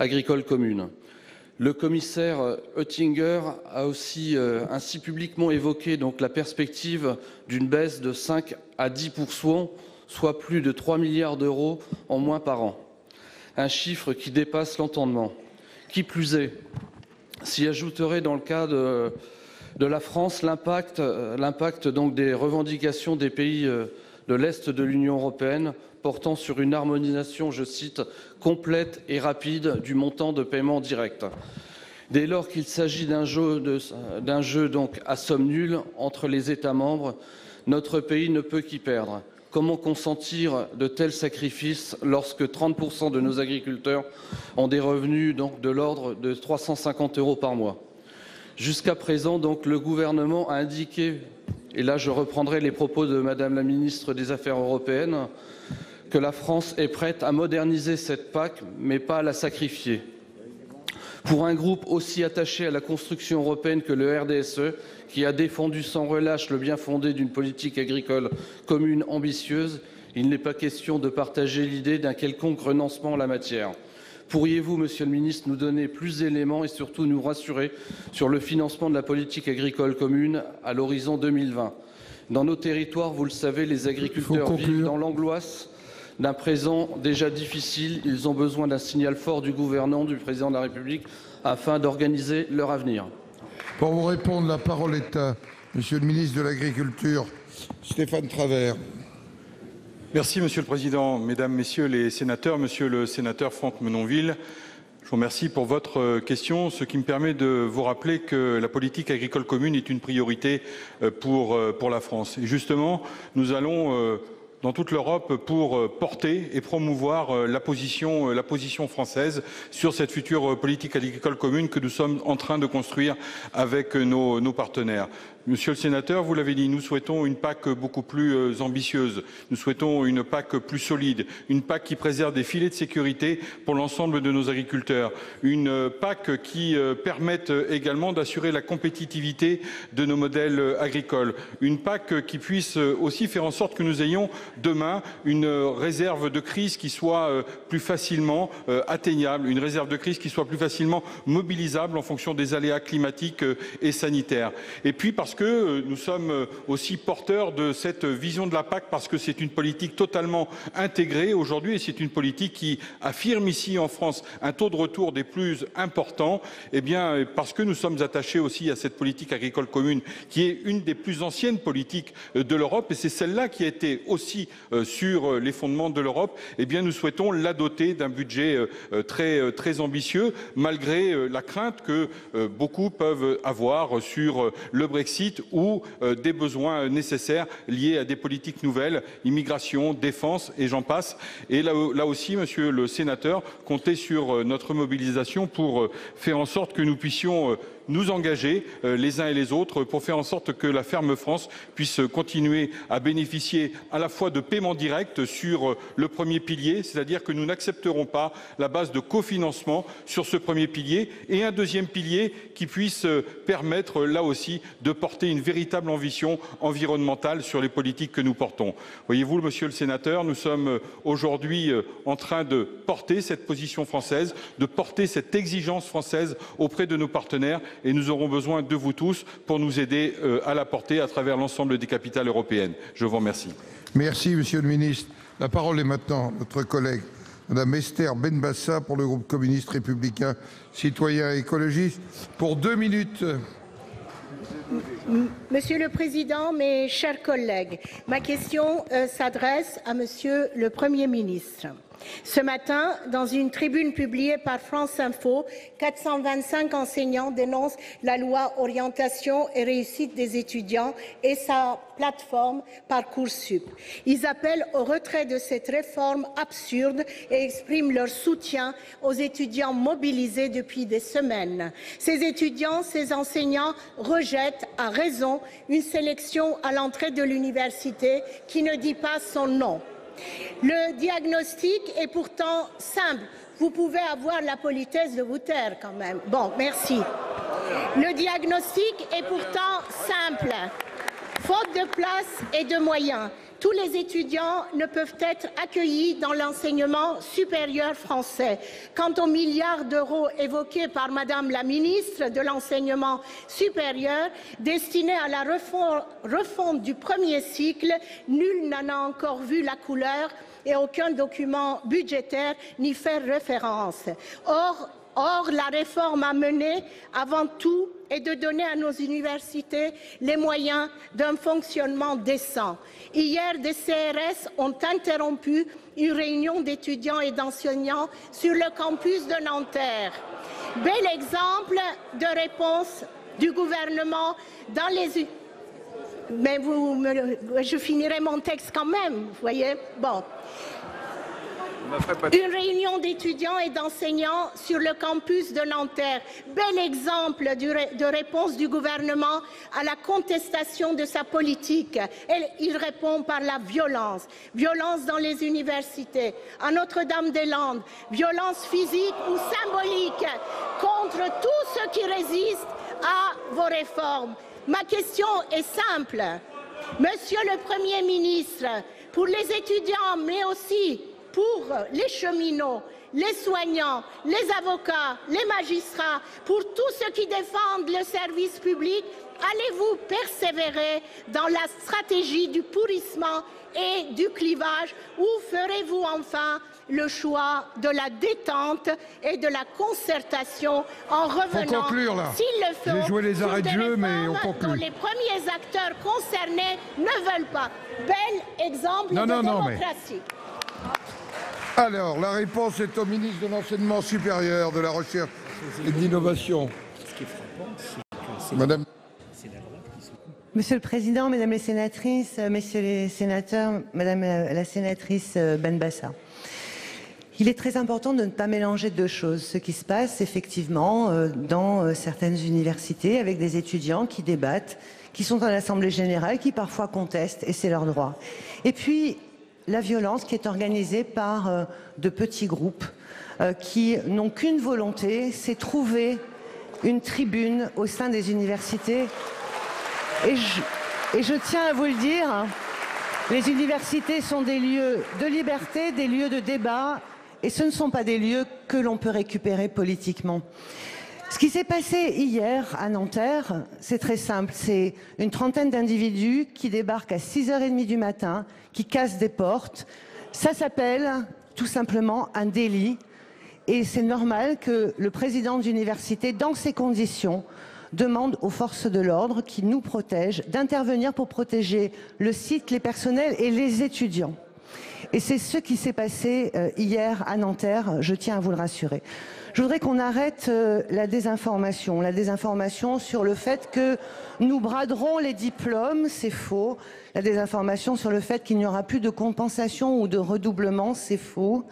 agricole commune. Le commissaire Oettinger a aussi ainsi publiquement évoqué la perspective d'une baisse de 5 à 10%, soit plus de 3 milliards d'euros en moins par an. Un chiffre qui dépasse l'entendement. Qui plus est, s'y ajouterait dans le cas de la France l'impact des revendications des pays de l'Est de l'Union européenne portant sur une harmonisation, je cite, complète et rapide du montant de paiement direct. Dès lors qu'il s'agit d'un jeu à somme nulle entre les États membres, notre pays ne peut qu'y perdre. Comment consentir de tels sacrifices lorsque 30% de nos agriculteurs ont des revenus de l'ordre de 350 € par mois? Jusqu'à présent, le gouvernement a indiqué, et là je reprendrai les propos de Madame la ministre des Affaires européennes, que la France est prête à moderniser cette PAC, mais pas à la sacrifier. Pour un groupe aussi attaché à la construction européenne que le RDSE, qui a défendu sans relâche le bien fondé d'une politique agricole commune ambitieuse, il n'est pas question de partager l'idée d'un quelconque renoncement en la matière. Pourriez-vous, Monsieur le Ministre, nous donner plus d'éléments et surtout nous rassurer sur le financement de la politique agricole commune à l'horizon 2020? Dans nos territoires, vous le savez, les agriculteurs vivent dans l'angoisse d'un présent déjà difficile. Ils ont besoin d'un signal fort du gouvernement, du président de la République, afin d'organiser leur avenir. Pour vous répondre, la parole est à Monsieur le ministre de l'Agriculture, Stéphane Travert. Merci Monsieur le Président, Mesdames, Messieurs les sénateurs, Monsieur le sénateur Franck Menonville. Je vous remercie pour votre question, ce qui me permet de vous rappeler que la politique agricole commune est une priorité pour la France. Et justement, nous allons dans toute l'Europe pour porter et promouvoir la position française sur cette future politique agricole commune que nous sommes en train de construire avec nos partenaires. Monsieur le sénateur, vous l'avez dit, nous souhaitons une PAC beaucoup plus ambitieuse. Nous souhaitons une PAC plus solide, une PAC qui préserve des filets de sécurité pour l'ensemble de nos agriculteurs, une PAC qui permette également d'assurer la compétitivité de nos modèles agricoles, une PAC qui puisse aussi faire en sorte que nous ayons demain une réserve de crise qui soit plus facilement atteignable, une réserve de crise qui soit plus facilement mobilisable en fonction des aléas climatiques et sanitaires. Et puis parce que nous sommes aussi porteurs de cette vision de la PAC, parce que c'est une politique totalement intégrée aujourd'hui et c'est une politique qui affirme ici en France un taux de retour des plus importants, eh bien parce que nous sommes attachés aussi à cette politique agricole commune qui est une des plus anciennes politiques de l'Europe et c'est celle-là qui a été aussi sur les fondements de l'Europe, eh bien nous souhaitons la doter d'un budget très ambitieux malgré la crainte que beaucoup peuvent avoir sur le Brexit ou des besoins nécessaires liés à des politiques nouvelles, immigration, défense et j'en passe. Et là aussi, monsieur le sénateur, comptez sur notre mobilisation pour faire en sorte que nous puissions nous engager les uns et les autres pour faire en sorte que la ferme France puisse continuer à bénéficier à la fois de paiements directs sur le premier pilier, c'est-à-dire que nous n'accepterons pas la base de cofinancement sur ce premier pilier et un deuxième pilier qui puisse permettre là aussi de porter une véritable ambition environnementale sur les politiques que nous portons. Voyez-vous, monsieur le sénateur, nous sommes aujourd'hui en train de porter cette position française, de porter cette exigence française auprès de nos partenaires et nous aurons besoin de vous tous pour nous aider à la porter à travers l'ensemble des capitales européennes. Je vous remercie. Merci, monsieur le ministre. La parole est maintenant à notre collègue Madame Esther Benbassa pour le groupe communiste républicain citoyen et écologiste pour 2 minutes. Monsieur le Président, mes chers collègues, ma question s'adresse à Monsieur le Premier ministre. Ce matin, dans une tribune publiée par France Info, 425 enseignants dénoncent la loi orientation et réussite des étudiants et sa plateforme Parcoursup. Ils appellent au retrait de cette réforme absurde et expriment leur soutien aux étudiants mobilisés depuis des semaines. Ces étudiants, ces enseignants rejettent à raison une sélection à l'entrée de l'université qui ne dit pas son nom. Le diagnostic est pourtant simple. Vous pouvez avoir la politesse de vous taire quand même. Bon, merci. Le diagnostic est pourtant simple. Faute de place et de moyens, tous les étudiants ne peuvent être accueillis dans l'enseignement supérieur français. Quant aux milliards d'euros évoqués par Madame la ministre de l'enseignement supérieur, destinés à la refonte du premier cycle, nul n'en a encore vu la couleur et aucun document budgétaire n'y fait référence. Or, la réforme à mener, avant tout, est de donner à nos universités les moyens d'un fonctionnement décent. Hier, des CRS ont interrompu une réunion d'étudiants et d'enseignants sur le campus de Nanterre. Bel exemple de réponse du gouvernement dans les... Mais je finirai mon texte quand même, vous voyez. Bon. Une réunion d'étudiants et d'enseignants sur le campus de Nanterre. Bel exemple de réponse du gouvernement à la contestation de sa politique. Il répond par la violence. Violence dans les universités, à Notre-Dame-des-Landes. Violence physique ou symbolique contre tous ceux qui résistent à vos réformes. Ma question est simple. Monsieur le Premier ministre, pour les étudiants, mais aussi pour les cheminots, les soignants, les avocats, les magistrats, pour tous ceux qui défendent le service public, allez-vous persévérer dans la stratégie du pourrissement et du clivage ou ferez-vous enfin le choix de la détente et de la concertation en revenant, s'ils le font, joué les arrêts de jeu, mais on conclut. dont les premiers acteurs concernés ne veulent pas. Bel exemple de démocratie. Alors, la réponse est au ministre de l'Enseignement supérieur, de la Recherche et de l'Innovation. Madame. Monsieur le Président, Mesdames les sénatrices, Messieurs les sénateurs, Madame la sénatrice Benbassa. Il est très important de ne pas mélanger deux choses. Ce qui se passe effectivement dans certaines universités avec des étudiants qui débattent, qui sont à l'Assemblée générale, qui parfois contestent, et c'est leur droit. Et puis, la violence qui est organisée par de petits groupes qui n'ont qu'une volonté, c'est trouver une tribune au sein des universités. Et je tiens à vous le dire, les universités sont des lieux de liberté, des lieux de débat, et ce ne sont pas des lieux que l'on peut récupérer politiquement. Ce qui s'est passé hier à Nanterre, c'est très simple. C'est une trentaine d'individus qui débarquent à 6h30 du matin, qui cassent des portes. Ça s'appelle tout simplement un délit. Et c'est normal que le président d'université, dans ces conditions, demande aux forces de l'ordre qui nous protègent d'intervenir pour protéger le site, les personnels et les étudiants. Et c'est ce qui s'est passé hier à Nanterre, je tiens à vous le rassurer. Je voudrais qu'on arrête la désinformation sur le fait que nous braderons les diplômes, c'est faux. La désinformation sur le fait qu'il n'y aura plus de compensation ou de redoublement, c'est faux.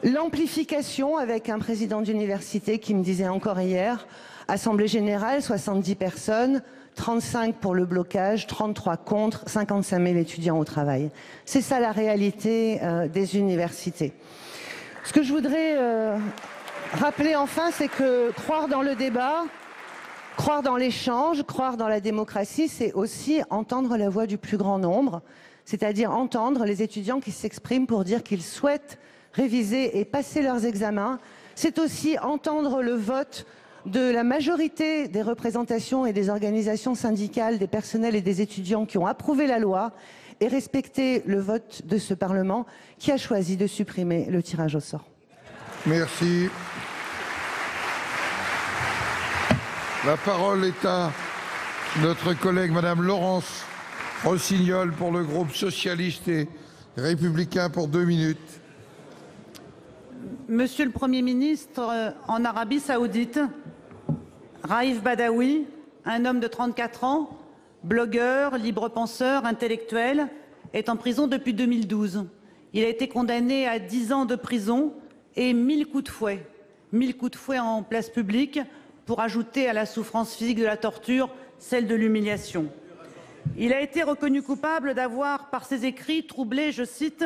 L'amplification avec un président d'université qui me disait encore hier, Assemblée générale, 70 personnes, 35 pour le blocage, 33 contre, 55 000 étudiants au travail. C'est ça la réalité des universités. Ce que je voudrais rappeler enfin, c'est que croire dans le débat, croire dans l'échange, croire dans la démocratie, c'est aussi entendre la voix du plus grand nombre, c'est-à-dire entendre les étudiants qui s'expriment pour dire qu'ils souhaitent réviser et passer leurs examens. C'est aussi entendre le vote de la majorité des représentations et des organisations syndicales, des personnels et des étudiants qui ont approuvé la loi et respecter le vote de ce Parlement qui a choisi de supprimer le tirage au sort. Merci. La parole est à notre collègue Madame Laurence Rossignol pour le groupe socialiste et républicain pour 2 minutes. Monsieur le Premier ministre, en Arabie Saoudite, Raif Badawi, un homme de 34 ans, blogueur, libre-penseur, intellectuel, est en prison depuis 2012. Il a été condamné à 10 ans de prison et 1000 coups de fouet. 1000 coups de fouet en place publique pour ajouter à la souffrance physique de la torture, celle de l'humiliation. Il a été reconnu coupable d'avoir, par ses écrits, troublé, je cite,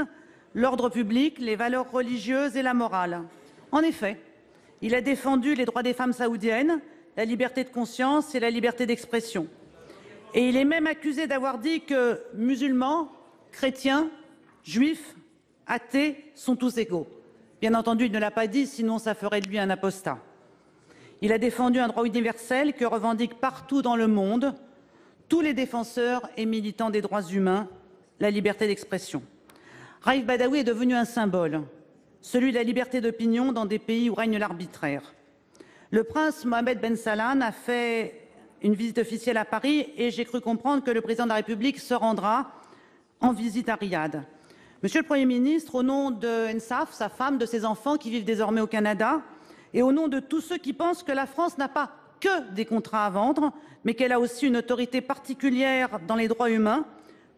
l'ordre public, les valeurs religieuses et la morale. En effet, il a défendu les droits des femmes saoudiennes, la liberté de conscience et la liberté d'expression. Et il est même accusé d'avoir dit que musulmans, chrétiens, juifs, athées sont tous égaux. Bien entendu, il ne l'a pas dit, sinon ça ferait de lui un apostat. Il a défendu un droit universel que revendiquent partout dans le monde tous les défenseurs et militants des droits humains, la liberté d'expression. Raif Badawi est devenu un symbole, celui de la liberté d'opinion dans des pays où règne l'arbitraire. Le prince Mohammed Ben Salman a fait une visite officielle à Paris et j'ai cru comprendre que le président de la République se rendra en visite à Riyad. Monsieur le Premier ministre, au nom de Ensaf, sa femme, de ses enfants qui vivent désormais au Canada, et au nom de tous ceux qui pensent que la France n'a pas que des contrats à vendre, mais qu'elle a aussi une autorité particulière dans les droits humains,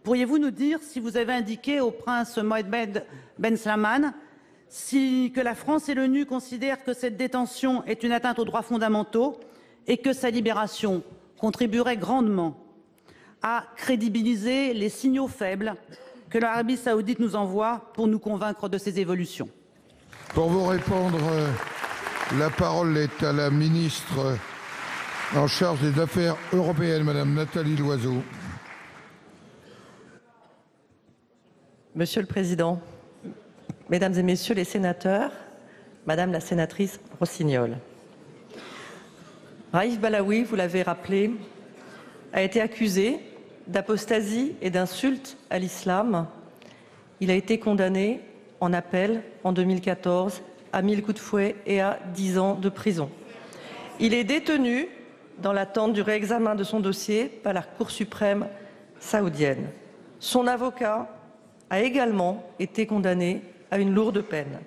pourriez-vous nous dire si vous avez indiqué au prince Mohammed Ben Salman que la France et l'ONU considèrent que cette détention est une atteinte aux droits fondamentaux et que sa libération contribuerait grandement à crédibiliser les signaux faibles que l'Arabie saoudite nous envoie pour nous convaincre de ces évolutions. Pour vous répondre, la parole est à la ministre en charge des Affaires européennes, Madame Nathalie Loiseau. Monsieur le Président, Mesdames et Messieurs les sénateurs, Madame la sénatrice Rossignol, Raif Badawi, vous l'avez rappelé, a été accusé d'apostasie et d'insulte à l'islam. Il a été condamné en appel en 2014 à 1000 coups de fouet et à 10 ans de prison. Il est détenu dans l'attente du réexamen de son dossier par la Cour suprême saoudienne. Son avocat a également été condamné à une lourde peine.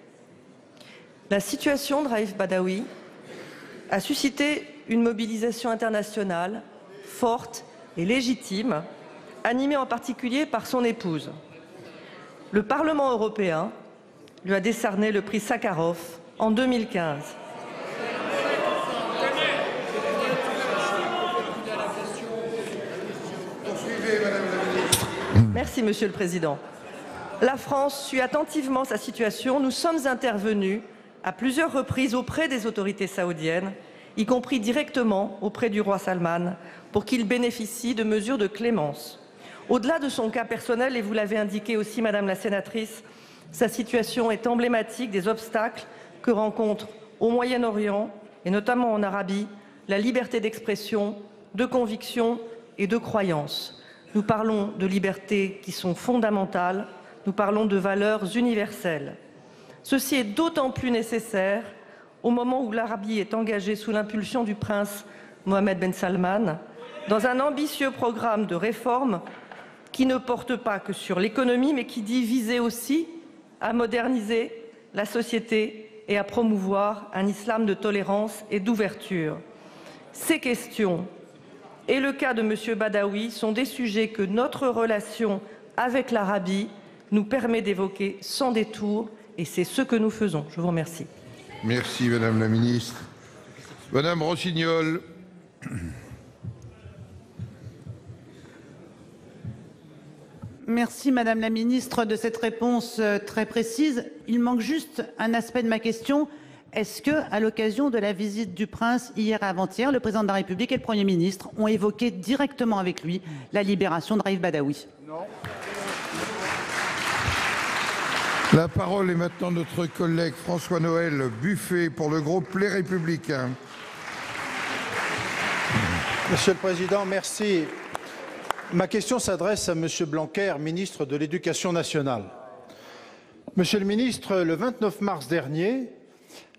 La situation de Raif Badawi a suscité une mobilisation internationale forte et légitime, animée en particulier par son épouse. Le Parlement européen lui a décerné le prix Sakharov en 2015. Merci, Monsieur le Président. La France suit attentivement sa situation. Nous sommes intervenus à plusieurs reprises auprès des autorités saoudiennes, y compris directement auprès du roi Salman, pour qu'il bénéficie de mesures de clémence. Au-delà de son cas personnel, et vous l'avez indiqué aussi, Madame la sénatrice, sa situation est emblématique des obstacles que rencontre au Moyen-Orient, et notamment en Arabie, la liberté d'expression, de conviction et de croyance. Nous parlons de libertés qui sont fondamentales, nous parlons de valeurs universelles. Ceci est d'autant plus nécessaire au moment où l'Arabie est engagée sous l'impulsion du prince Mohammed Ben Salman dans un ambitieux programme de réforme qui ne porte pas que sur l'économie, mais qui dit viser aussi à moderniser la société et à promouvoir un islam de tolérance et d'ouverture. Ces questions et le cas de M. Badawi sont des sujets que notre relation avec l'Arabie nous permet d'évoquer sans détour, et c'est ce que nous faisons. Je vous remercie. Merci Madame la Ministre. Madame Rossignol. Merci Madame la Ministre de cette réponse très précise. Il manque juste un aspect de ma question. Est-ce que, à l'occasion de la visite du prince hier et avant-hier, le président de la République et le Premier ministre ont évoqué directement avec lui la libération de Raif Badawi? Non. La parole est maintenant à notre collègue François-Noël Buffet pour le groupe Les Républicains. Monsieur le Président, merci. Ma question s'adresse à Monsieur Blanquer, ministre de l'Éducation nationale. Monsieur le ministre, le 29 mars dernier,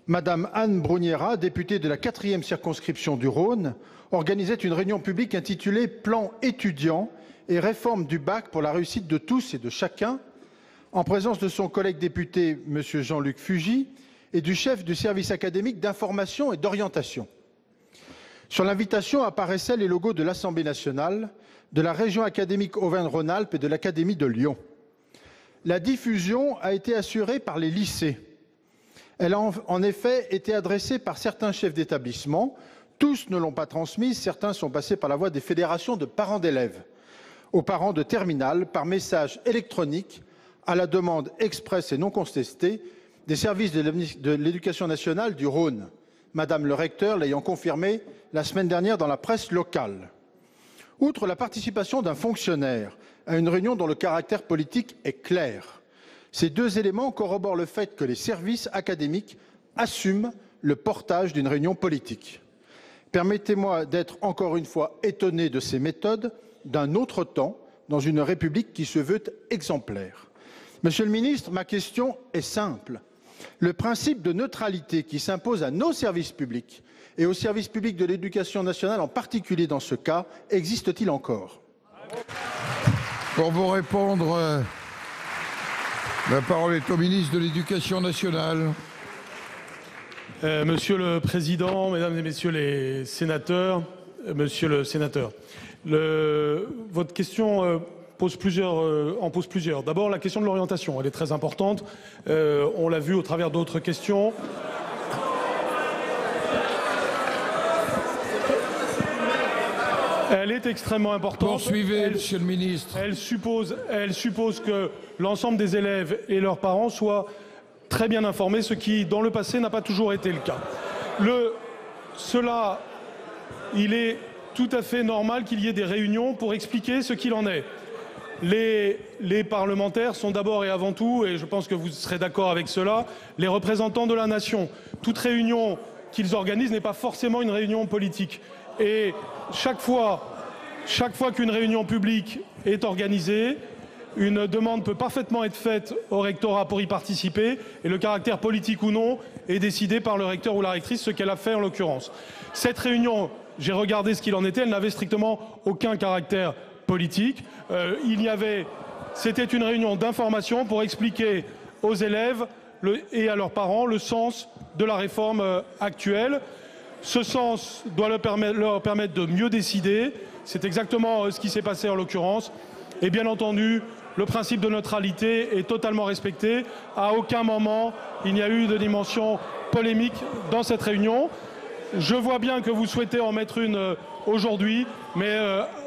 Madame Anne Bruniera, députée de la 4e circonscription du Rhône, organisait une réunion publique intitulée « Plan étudiant et réforme du bac pour la réussite de tous et de chacun », en présence de son collègue député, M. Jean-Luc Fugit, et du chef du service académique d'information et d'orientation. Sur l'invitation apparaissaient les logos de l'Assemblée nationale, de la région académique Auvergne-Rhône-Alpes et de l'Académie de Lyon. La diffusion a été assurée par les lycées. Elle a en effet été adressée par certains chefs d'établissement. Tous ne l'ont pas transmise, certains sont passés par la voie des fédérations de parents d'élèves, aux parents de terminale, par message électronique, à la demande expresse et non contestée des services de l'Éducation nationale du Rhône, Madame le recteur l'ayant confirmé la semaine dernière dans la presse locale. Outre la participation d'un fonctionnaire à une réunion dont le caractère politique est clair, ces deux éléments corroborent le fait que les services académiques assument le portage d'une réunion politique. Permettez-moi d'être encore une fois étonné de ces méthodes d'un autre temps dans une République qui se veut exemplaire. Monsieur le ministre, ma question est simple. Le principe de neutralité qui s'impose à nos services publics et aux services publics de l'éducation nationale, en particulier dans ce cas, existe-t-il encore? Pour vous répondre, la parole est au ministre de l'Éducation nationale. Monsieur le Président, Mesdames et Messieurs les sénateurs, Monsieur le sénateur, votre question en pose plusieurs. D'abord, la question de l'orientation, elle est très importante. On l'a vu au travers d'autres questions. Elle est extrêmement importante. Poursuivez, Monsieur le ministre. Elle suppose que l'ensemble des élèves et leurs parents soient très bien informés, ce qui, dans le passé, n'a pas toujours été le cas. Il est tout à fait normal qu'il y ait des réunions pour expliquer ce qu'il en est. Les parlementaires sont d'abord et avant tout, et je pense que vous serez d'accord avec cela, les représentants de la nation. Toute réunion qu'ils organisent n'est pas forcément une réunion politique. Et chaque fois qu'une réunion publique est organisée, une demande peut parfaitement être faite au rectorat pour y participer, et le caractère politique ou non est décidé par le recteur ou la rectrice, ce qu'elle a fait en l'occurrence. Cette réunion, j'ai regardé ce qu'il en était, elle n'avait strictement aucun caractère politique. C'était une réunion d'information pour expliquer aux élèves et à leurs parents le sens de la réforme actuelle. Ce sens doit leur permettre de mieux décider. C'est exactement ce qui s'est passé en l'occurrence. Et bien entendu, le principe de neutralité est totalement respecté. À aucun moment, il n'y a eu de dimension polémique dans cette réunion. Je vois bien que vous souhaitez en mettre une aujourd'hui, mais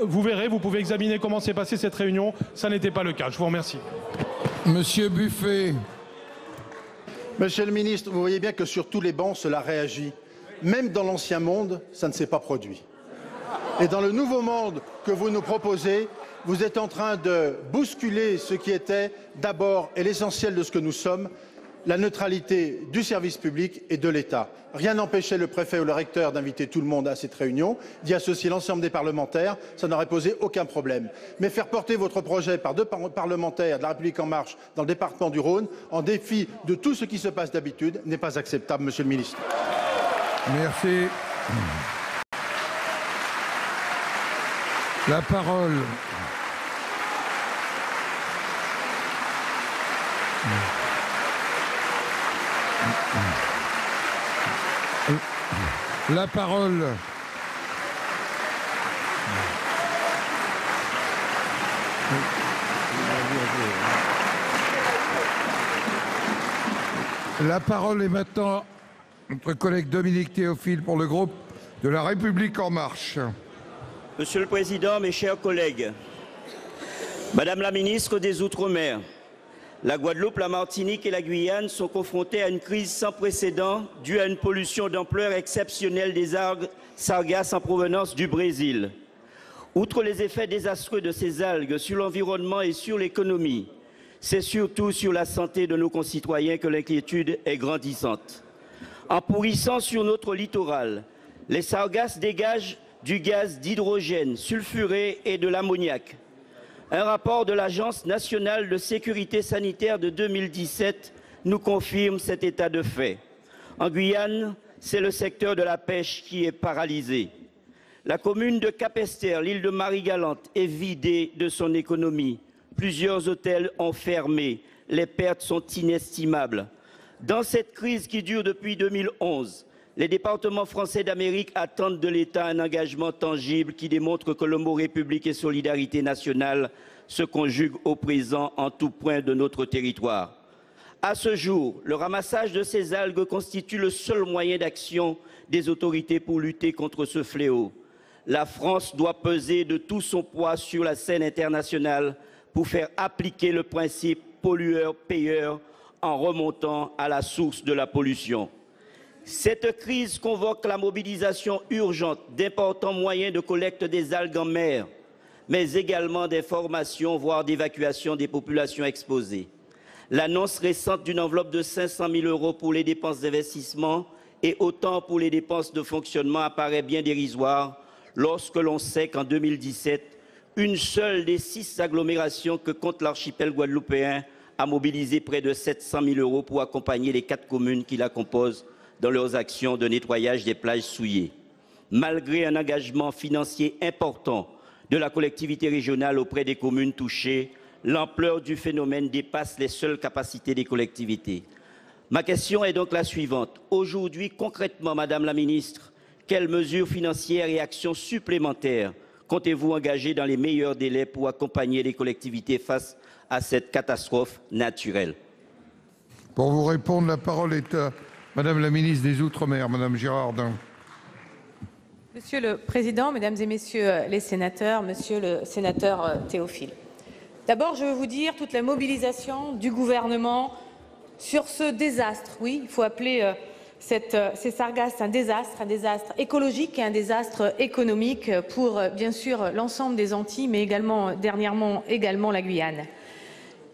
vous verrez, vous pouvez examiner comment s'est passée cette réunion. Ça n'était pas le cas. Je vous remercie. Monsieur Buffet. Monsieur le ministre, vous voyez bien que sur tous les bancs, cela réagit. Même dans l'ancien monde, ça ne s'est pas produit. Et dans le nouveau monde que vous nous proposez, vous êtes en train de bousculer ce qui était d'abord et l'essentiel de ce que nous sommes, la neutralité du service public et de l'État. Rien n'empêchait le préfet ou le recteur d'inviter tout le monde à cette réunion, d'y associer l'ensemble des parlementaires, ça n'aurait posé aucun problème. Mais faire porter votre projet par 2 parlementaires de La République En Marche dans le département du Rhône, en défi de tout ce qui se passe d'habitude, n'est pas acceptable, Monsieur le ministre. Merci. La parole. La parole. La parole est maintenant notre collègue Dominique Théophile pour le groupe de La République En Marche. Monsieur le Président, mes chers collègues, Madame la ministre des Outre-mer, la Guadeloupe, la Martinique et la Guyane sont confrontées à une crise sans précédent due à une pollution d'ampleur exceptionnelle des algues sargasses en provenance du Brésil. Outre les effets désastreux de ces algues sur l'environnement et sur l'économie, c'est surtout sur la santé de nos concitoyens que l'inquiétude est grandissante. En pourrissant sur notre littoral, les sargasses dégagent du gaz d'hydrogène sulfuré et de l'ammoniac. Un rapport de l'Agence nationale de sécurité sanitaire de 2017 nous confirme cet état de fait. En Guyane, c'est le secteur de la pêche qui est paralysé. La commune de Capesterre, l'île de Marie-Galante, est vidée de son économie. Plusieurs hôtels ont fermé. Les pertes sont inestimables. Dans cette crise qui dure depuis 2011, les départements français d'Amérique attendent de l'État un engagement tangible qui démontre que le mot République et solidarité nationale se conjuguent au présent en tout point de notre territoire. À ce jour, le ramassage de ces algues constitue le seul moyen d'action des autorités pour lutter contre ce fléau. La France doit peser de tout son poids sur la scène internationale pour faire appliquer le principe pollueur-payeur en remontant à la source de la pollution. Cette crise convoque la mobilisation urgente d'importants moyens de collecte des algues en mer, mais également d'information, voire d'évacuation des populations exposées. L'annonce récente d'une enveloppe de 500 000 € pour les dépenses d'investissement et autant pour les dépenses de fonctionnement apparaît bien dérisoire lorsque l'on sait qu'en 2017, une seule des 6 agglomérations que compte l'archipel guadeloupéen a mobilisé près de 700 000 € pour accompagner les 4 communes qui la composent dans leurs actions de nettoyage des plages souillées. Malgré un engagement financier important de la collectivité régionale auprès des communes touchées, l'ampleur du phénomène dépasse les seules capacités des collectivités. Ma question est donc la suivante. Aujourd'hui, concrètement, Madame la Ministre, quelles mesures financières et actions supplémentaires comptez-vous engager dans les meilleurs délais pour accompagner les collectivités face à cette catastrophe naturelle? Pour vous répondre, la parole est à Madame la ministre des Outre-mer, Madame Girardin. Monsieur le Président, Mesdames et Messieurs les sénateurs, Monsieur le sénateur Théophile. D'abord, je veux vous dire toute la mobilisation du gouvernement sur ce désastre. Oui, il faut appeler ces sargasses un désastre écologique et un désastre économique pour, bien sûr, l'ensemble des Antilles, mais également, dernièrement, la Guyane.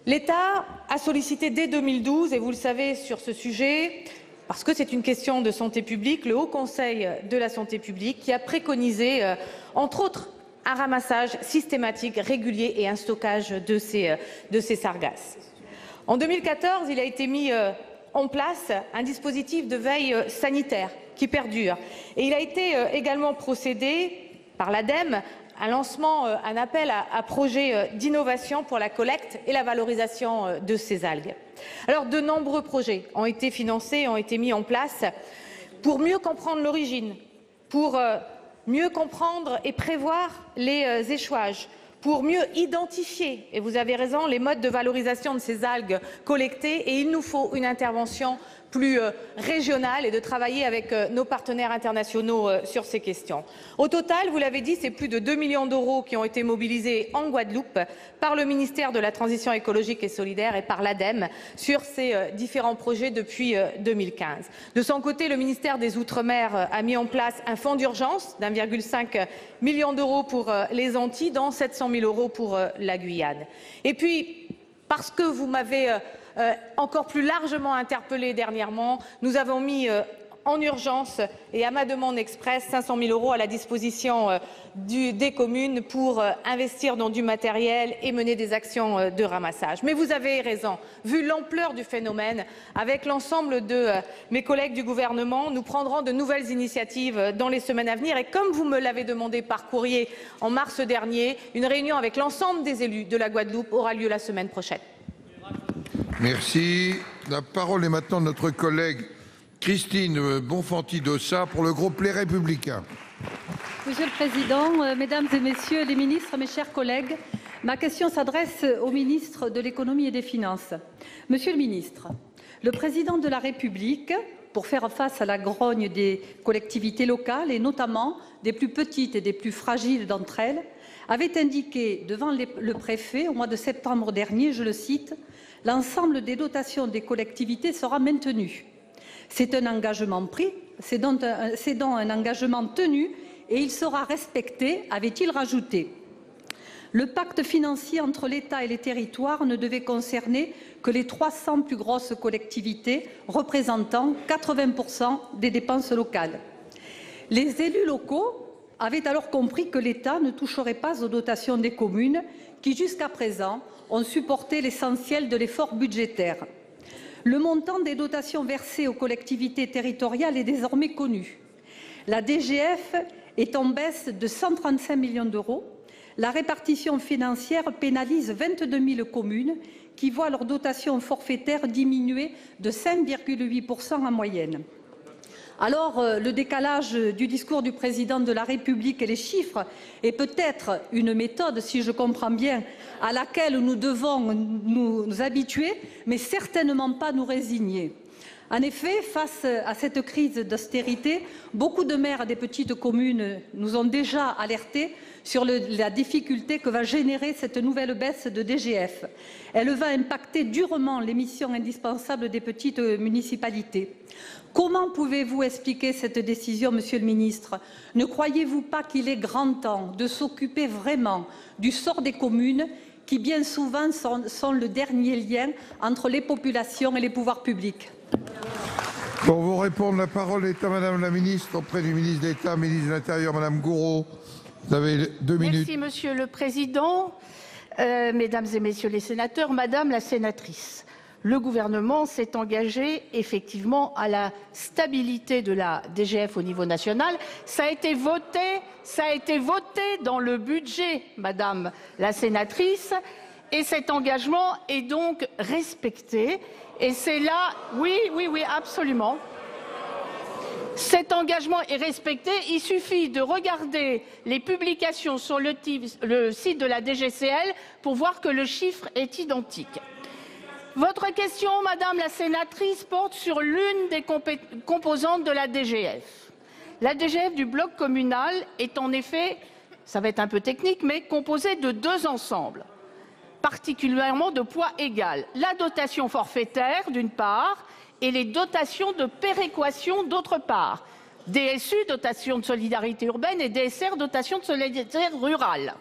L'État a sollicité dès 2012, et vous le savez sur ce sujet, parce que c'est une question de santé publique, le Haut Conseil de la santé publique qui a préconisé, entre autres, un ramassage systématique, régulier et un stockage de ces sargasses. En 2014, il a été mis en place un dispositif de veille sanitaire qui perdure. Et il a été également procédé par l'ADEME un lancement, un appel à projet d'innovation pour la collecte et la valorisation de ces algues. Alors, de nombreux projets ont été financés, ont été mis en place pour mieux comprendre l'origine, pour mieux comprendre et prévoir les échouages, pour mieux identifier, et vous avez raison, les modes de valorisation de ces algues collectées, et il nous faut une intervention plus régionale et de travailler avec nos partenaires internationaux sur ces questions. Au total, vous l'avez dit, c'est plus de 2 millions d'euros qui ont été mobilisés en Guadeloupe par le ministère de la Transition écologique et solidaire et par l'ADEME sur ces différents projets depuis 2015. De son côté, le ministère des Outre-mer a mis en place un fonds d'urgence d'1,5 million d'euros pour les Antilles, dont 700 000 euros pour la Guyane. Et puis, parce que vous m'avez encore plus largement interpellé dernièrement, nous avons mis en urgence et à ma demande express 500 000 euros à la disposition des communes pour investir dans du matériel et mener des actions de ramassage. Mais vous avez raison, vu l'ampleur du phénomène, avec l'ensemble de mes collègues du gouvernement, nous prendrons de nouvelles initiatives dans les semaines à venir et comme vous me l'avez demandé par courrier en mars dernier, une réunion avec l'ensemble des élus de la Guadeloupe aura lieu la semaine prochaine. Merci. La parole est maintenant de notre collègue Christine Bonfanti-Dossat pour le groupe Les Républicains. Monsieur le Président, Mesdames et Messieurs les ministres, mes chers collègues, ma question s'adresse au ministre de l'Économie et des Finances. Monsieur le ministre, le Président de la République, pour faire face à la grogne des collectivités locales et notamment des plus petites et des plus fragiles d'entre elles, avait indiqué devant le préfet au mois de septembre dernier, je le cite, « L'ensemble des dotations des collectivités sera maintenu. C'est un engagement pris, c'est donc un engagement tenu et il sera respecté, avait-il rajouté. Le pacte financier entre l'État et les territoires ne devait concerner que les 300 plus grosses collectivités, représentant 80% des dépenses locales. Les élus locaux avaient alors compris que l'État ne toucherait pas aux dotations des communes qui, jusqu'à présent, ont supporté l'essentiel de l'effort budgétaire. Le montant des dotations versées aux collectivités territoriales est désormais connu. La DGF est en baisse de 135 millions d'euros. La répartition financière pénalise 22 000 communes qui voient leur dotation forfaitaire diminuer de 5,8% en moyenne. Alors, le décalage du discours du Président de la République et les chiffres est peut-être une méthode, si je comprends bien, à laquelle nous devons nous habituer, mais certainement pas nous résigner. En effet, face à cette crise d'austérité, beaucoup de maires des petites communes nous ont déjà alertés sur la difficulté que va générer cette nouvelle baisse de DGF. Elle va impacter durement les missions indispensables des petites municipalités. Comment pouvez-vous expliquer cette décision, Monsieur le Ministre? Ne croyez-vous pas qu'il est grand temps de s'occuper vraiment du sort des communes qui, bien souvent, sont le dernier lien entre les populations et les pouvoirs publics? Pour vous répondre, la parole est à Madame la Ministre, auprès du ministre d'État, ministre de l'Intérieur, Madame Gourault. Vous avez 2 minutes. Merci, Monsieur le Président. Mesdames et Messieurs les sénateurs, Madame la sénatrice, le gouvernement s'est engagé effectivement à la stabilité de la DGF au niveau national. Ça a été voté dans le budget, Madame la sénatrice, et cet engagement est donc respecté. Et c'est là, oui, absolument. Cet engagement est respecté. Il suffit de regarder les publications sur le site de la DGCL pour voir que le chiffre est identique. Votre question, Madame la sénatrice, porte sur l'une des composantes de la DGF. La DGF du bloc communal est en effet, ça va être un peu technique, mais composée de 2 ensembles, particulièrement de poids égal. La dotation forfaitaire, d'une part, et les dotations de péréquation, d'autre part. DSU, dotation de solidarité urbaine, et DSR, dotation de solidarité rurale.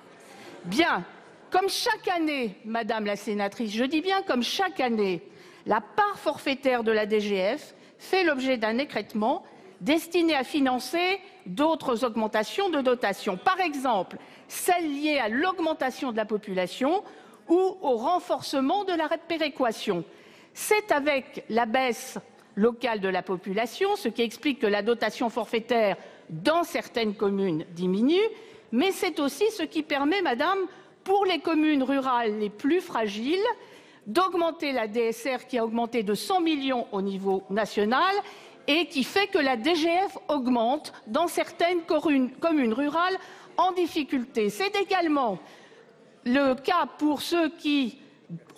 Bien. Comme chaque année, Madame la sénatrice, je dis bien comme chaque année, la part forfaitaire de la DGF fait l'objet d'un écrêtement destiné à financer d'autres augmentations de dotations. Par exemple, celles liées à l'augmentation de la population ou au renforcement de la péréquation. C'est avec la baisse locale de la population, ce qui explique que la dotation forfaitaire dans certaines communes diminue, mais c'est aussi ce qui permet, Madame, pour les communes rurales les plus fragiles, d'augmenter la DSR qui a augmenté de 100 millions au niveau national et qui fait que la DGF augmente dans certaines communes rurales en difficulté. C'est également le cas pour ceux qui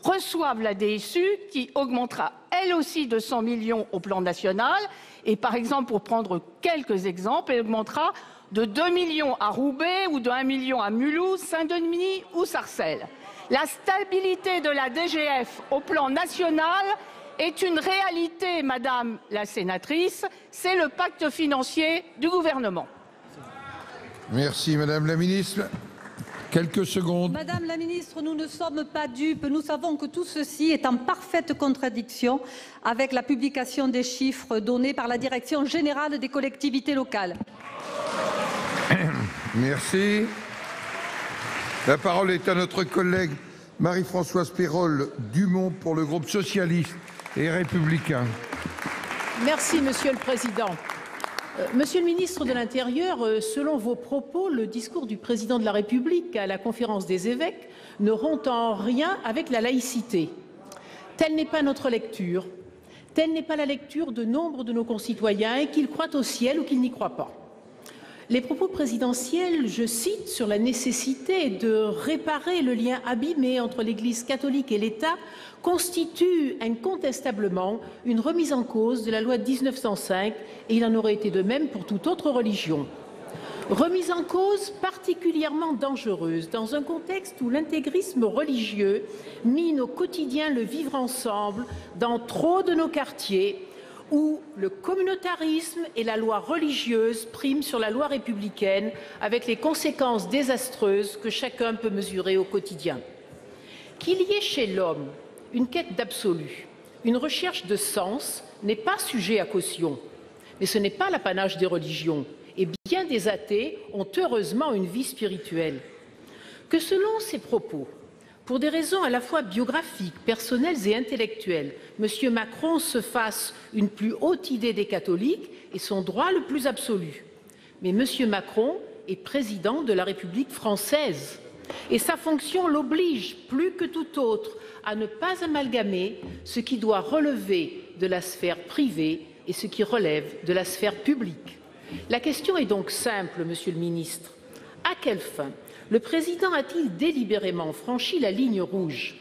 reçoivent la DSU, qui augmentera elle aussi de 100 millions au plan national. Et par exemple, pour prendre quelques exemples, elle augmentera de 2 millions à Roubaix ou de 1 million à Mulhouse, Saint-Denis ou Sarcelles. La stabilité de la DGF au plan national est une réalité, Madame la sénatrice. C'est le pacte financier du gouvernement. Merci, Madame la Ministre. Quelques secondes. Madame la ministre, nous ne sommes pas dupes. Nous savons que tout ceci est en parfaite contradiction avec la publication des chiffres donnés par la Direction générale des collectivités locales. Merci. La parole est à notre collègue Marie-Françoise Pérol-Dumont pour le groupe socialiste et républicain. Merci, Monsieur le Président. Monsieur le ministre de l'Intérieur, selon vos propos, le discours du président de la République à la conférence des évêques ne rompt en rien avec la laïcité. Telle n'est pas notre lecture. Telle n'est pas la lecture de nombre de nos concitoyens, qu'ils croient au ciel ou qu'ils n'y croient pas. Les propos présidentiels, je cite, sur la nécessité de réparer le lien abîmé entre l'Église catholique et l'État constituent incontestablement une remise en cause de la loi de 1905 et il en aurait été de même pour toute autre religion. Remise en cause particulièrement dangereuse dans un contexte où l'intégrisme religieux mine au quotidien le vivre ensemble dans trop de nos quartiers, où le communautarisme et la loi religieuse priment sur la loi républicaine avec les conséquences désastreuses que chacun peut mesurer au quotidien. Qu'il y ait chez l'homme une quête d'absolu, une recherche de sens n'est pas sujet à caution. Mais ce n'est pas l'apanage des religions. Et bien des athées ont heureusement une vie spirituelle. Que selon ces propos, pour des raisons à la fois biographiques, personnelles et intellectuelles, M. Macron se fasse une plus haute idée des catholiques est son droit le plus absolu. Mais M. Macron est président de la République française. Et sa fonction l'oblige, plus que tout autre, à ne pas amalgamer ce qui doit relever de la sphère privée et ce qui relève de la sphère publique. La question est donc simple, Monsieur le Ministre. À quelle fin le Président a-t-il délibérément franchi la ligne rouge?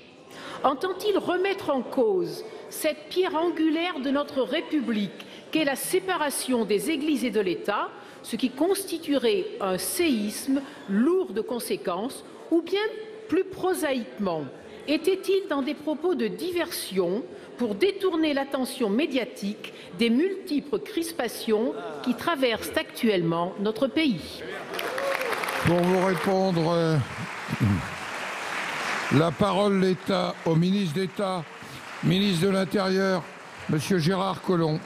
Entend-il remettre en cause cette pierre angulaire de notre République qu'est la séparation des Églises et de l'État, ce qui constituerait un séisme lourd de conséquences, ou bien, plus prosaïquement, était-il dans des propos de diversion pour détourner l'attention médiatique des multiples crispations qui traversent actuellement notre pays? Pour vous répondre, la parole est au ministre d'État, ministre de l'Intérieur, Monsieur Gérard Collomb.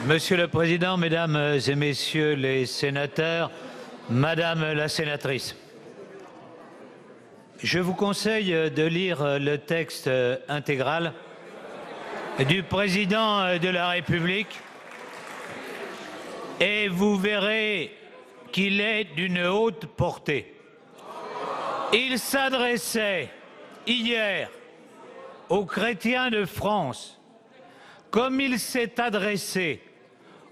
Monsieur le Président, Mesdames et Messieurs les sénateurs, Madame la sénatrice, je vous conseille de lire le texte intégral du Président de la République et vous verrez qu'il est d'une haute portée. Il s'adressait hier aux chrétiens de France comme il s'est adressé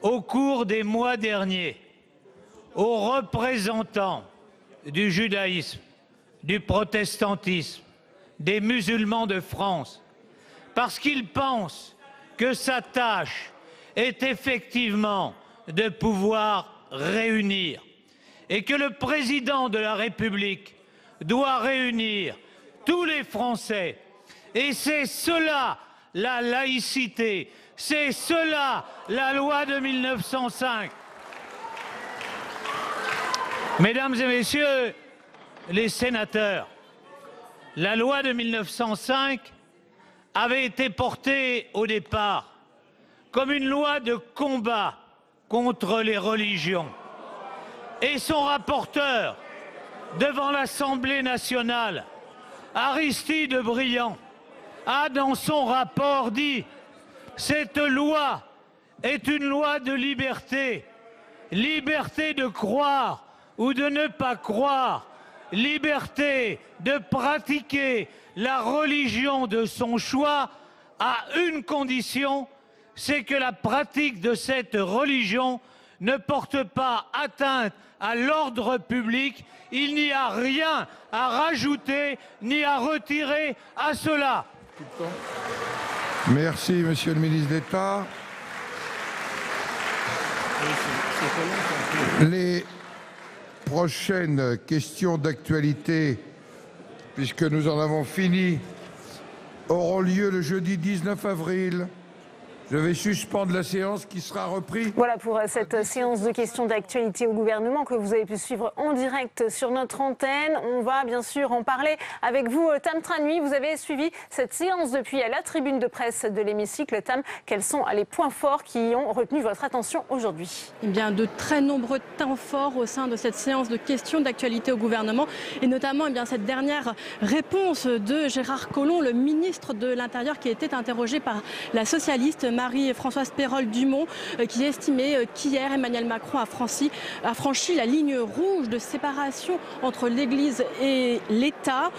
au cours des mois derniers aux représentants du judaïsme, du protestantisme, des musulmans de France, parce qu'il pense que sa tâche est effectivement de pouvoir réunir et que le président de la République doit réunir tous les Français. Et c'est cela la laïcité, c'est cela la loi de 1905. Mesdames et Messieurs les sénateurs, la loi de 1905 avait été portée au départ comme une loi de combat contre les religions. Et son rapporteur devant l'Assemblée nationale, Aristide Briand, a dans son rapport dit « Cette loi est une loi de liberté, liberté de croire ou de ne pas croire, liberté de pratiquer la religion de son choix à une condition, c'est que la pratique de cette religion ne porte pas atteinte à l'ordre public. Il n'y a rien à rajouter ni à retirer à cela. Merci, Monsieur le ministre d'État. Les prochaines questions d'actualité, puisque nous en avons fini, auront lieu le jeudi 19 avril. Je vais suspendre la séance qui sera reprise. Voilà pour cette séance de questions d'actualité au gouvernement que vous avez pu suivre en direct sur notre antenne. On va bien sûr en parler avec vous, Tam Tranui. Vous avez suivi cette séance depuis la tribune de presse de l'hémicycle. Tam, quels sont les points forts qui ont retenu votre attention aujourd'hui? Eh bien, de très nombreux temps forts au sein de cette séance de questions d'actualité au gouvernement et notamment cette dernière réponse de Gérard Collomb, le ministre de l'Intérieur, qui était interrogé par la socialiste Marie-Françoise Pérol-Dumont, qui estimait qu'hier Emmanuel Macron a franchi la ligne rouge de séparation entre l'Église et l'État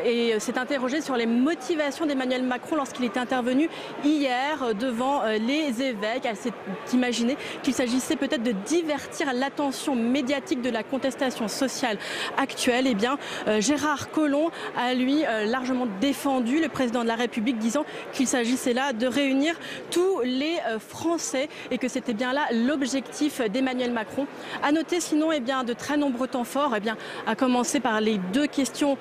et s'est interrogé sur les motivations d'Emmanuel Macron lorsqu'il était intervenu hier devant les évêques. Elle s'est imaginé qu'il s'agissait peut-être de divertir l'attention médiatique de la contestation sociale actuelle. Eh bien, Gérard Collomb a lui largement défendu le président de la République, disant qu'il s'agissait là de réunir tous les Français et que c'était bien là l'objectif d'Emmanuel Macron. À noter sinon de très nombreux temps forts, à commencer par les deux questions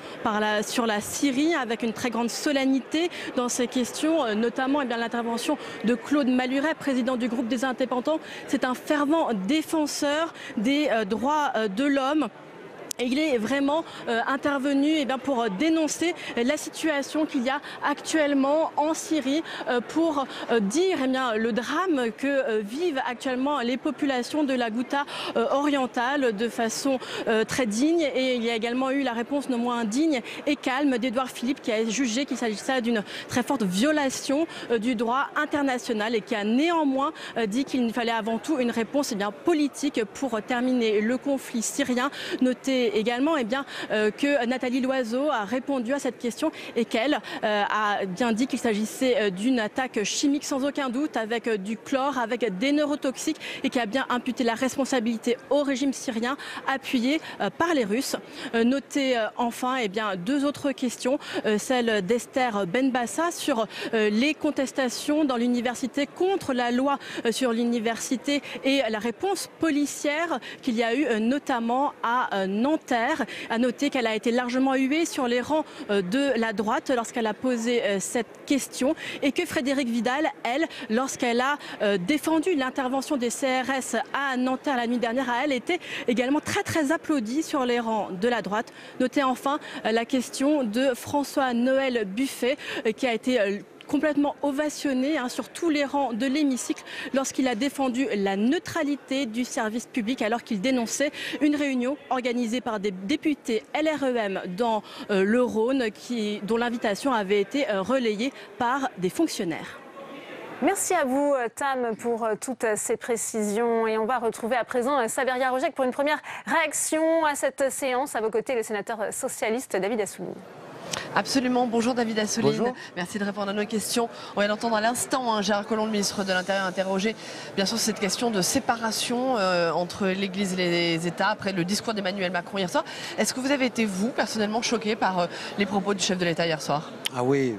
sur la Syrie, avec une très grande solennité dans ces questions, notamment l'intervention de Claude Maluret, président du groupe des Indépendants. C'est un fervent défenseur des droits de l'homme. Et il est vraiment intervenu pour dénoncer la situation qu'il y a actuellement en Syrie, pour dire le drame que vivent actuellement les populations de la Ghouta orientale de façon très digne. Et il y a également eu la réponse non moins digne et calme d'Édouard Philippe, qui a jugé qu'il s'agissait d'une très forte violation du droit international et qui a néanmoins dit qu'il fallait avant tout une réponse politique pour terminer le conflit syrien. Notez également que Nathalie Loiseau a répondu à cette question et qu'elle a bien dit qu'il s'agissait d'une attaque chimique sans aucun doute, avec du chlore, avec des neurotoxiques, et qui a bien imputé la responsabilité au régime syrien appuyé par les Russes. Notez enfin deux autres questions, celle d'Esther Benbassa sur les contestations dans l'université contre la loi sur l'université et la réponse policière qu'il y a eu notamment à Nanterre. À noter qu'elle a été largement huée sur les rangs de la droite lorsqu'elle a posé cette question, et que Frédérique Vidal, elle, lorsqu'elle a défendu l'intervention des CRS à Nanterre la nuit dernière, elle était également très applaudie sur les rangs de la droite. Notez enfin la question de François-Noël Buffet, qui a été complètement ovationné sur tous les rangs de l'hémicycle lorsqu'il a défendu la neutralité du service public, alors qu'il dénonçait une réunion organisée par des députés LREM dans le Rhône, dont l'invitation avait été relayée par des fonctionnaires. Merci à vous, Tam, pour toutes ces précisions. Et on va retrouver à présent Saveria Rojek pour une première réaction à cette séance. À vos côtés, le sénateur socialiste David Assouline. Absolument. Bonjour David Assouline. Bonjour. Merci de répondre à nos questions. On vient d'entendre à l'instant Gérard Collomb, le ministre de l'Intérieur, interroger bien sûr cette question de séparation entre l'Église et les États après le discours d'Emmanuel Macron hier soir. Est-ce que vous avez été, vous, personnellement choqué par les propos du chef de l'État hier soir? Ah oui.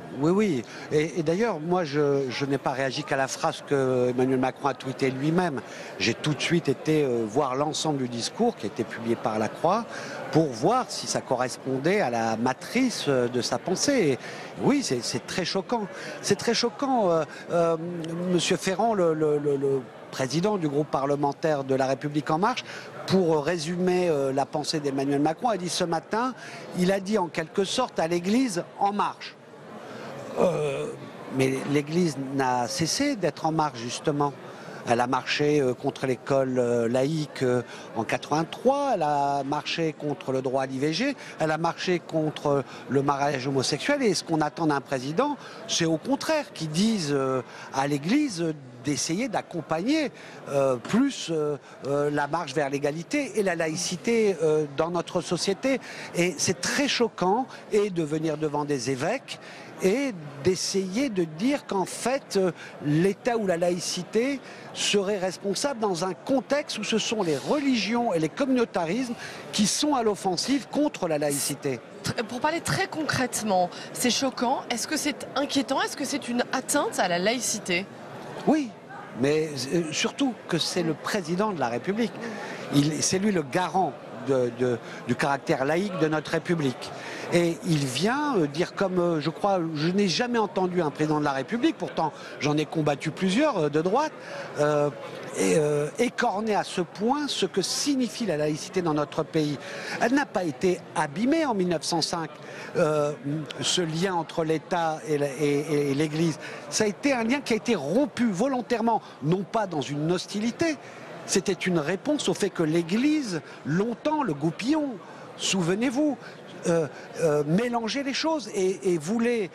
Et d'ailleurs, moi, je n'ai pas réagi qu'à la phrase que Emmanuel Macron a tweetée lui-même. J'ai tout de suite été voir l'ensemble du discours qui a été publié par La Croix pour voir si ça correspondait à la matrice de sa pensée. Et oui, c'est très choquant. C'est très choquant. Monsieur Ferrand, le président du groupe parlementaire de La République En Marche, pour résumer la pensée d'Emmanuel Macron, a dit ce matin, il a dit en quelque sorte à l'Église en marche. Mais l'Église n'a cessé d'être en marche, justement. Elle a marché contre l'école laïque en 83, elle a marché contre le droit à l'IVG, elle a marché contre le mariage homosexuel. Et ce qu'on attend d'un président, c'est au contraire qu'il dise à l'Église d'essayer d'accompagner plus la marche vers l'égalité et la laïcité dans notre société. Et c'est très choquant de venir devant des évêques et d'essayer de dire qu'en fait, l'État ou la laïcité serait responsable dans un contexte où ce sont les religions et les communautarismes qui sont à l'offensive contre la laïcité. Pour parler très concrètement, c'est choquant. Est-ce que c'est inquiétant? Est-ce que c'est une atteinte à la laïcité? Oui, mais surtout que c'est le président de la République. C'est lui le garant du caractère laïque de notre République. Et il vient dire, comme je crois, je n'ai jamais entendu un président de la République, pourtant j'en ai combattu plusieurs de droite, écorner à ce point ce que signifie la laïcité dans notre pays. Elle n'a pas été abîmée en 1905, ce lien entre l'État et l'Église. Ça a été un lien qui a été rompu volontairement, non pas dans une hostilité, c'était une réponse au fait que l'Église, longtemps, le goupillon, souvenez-vous, mélanger les choses et voulait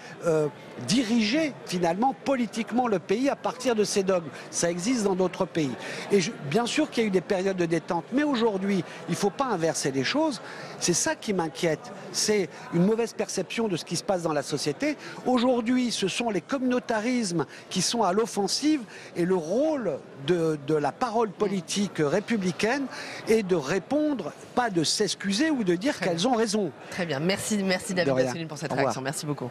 diriger finalement politiquement le pays à partir de ces dogmes. Ça existe dans d'autres pays. Et bien sûr qu'il y a eu des périodes de détente, mais aujourd'hui, il ne faut pas inverser les choses. C'est ça qui m'inquiète. C'est une mauvaise perception de ce qui se passe dans la société. Aujourd'hui, ce sont les communautarismes qui sont à l'offensive et le rôle de la parole politique républicaine est de répondre, pas de s'excuser ou de dire qu'elles ont raison. Très bien, merci David Assouline pour cette réaction, merci beaucoup.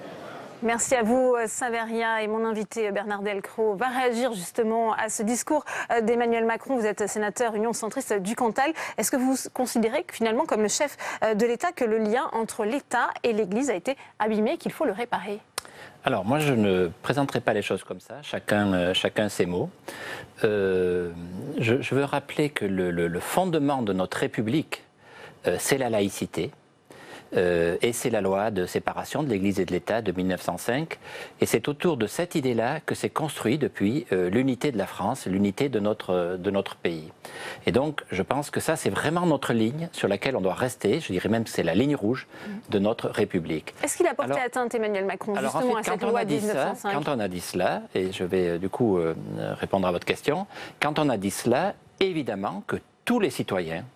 Merci à vous, Saveria. Et mon invité, Bernard Delcros, va réagir justement à ce discours d'Emmanuel Macron. Vous êtes sénateur Union centriste du Cantal. Est-ce que vous considérez que finalement, comme le chef de l'État, que le lien entre l'État et l'Église a été abîmé et qu'il faut le réparer? Alors, moi, je ne présenterai pas les choses comme ça, chacun ses mots. Je veux rappeler que le fondement de notre République, c'est la laïcité. Et c'est la loi de séparation de l'Église et de l'État de 1905. Et c'est autour de cette idée-là que s'est construit depuis l'unité de la France, l'unité de notre pays. Et donc, je pense que ça, c'est vraiment notre ligne sur laquelle on doit rester. Je dirais même que c'est la ligne rouge de notre République. Est-ce qu'il a porté atteinte, Emmanuel Macron, justement, à cette loi de 1905 ? Quand on a dit cela, et je vais du coup répondre à votre question, quand on a dit cela, évidemment que tous les citoyens,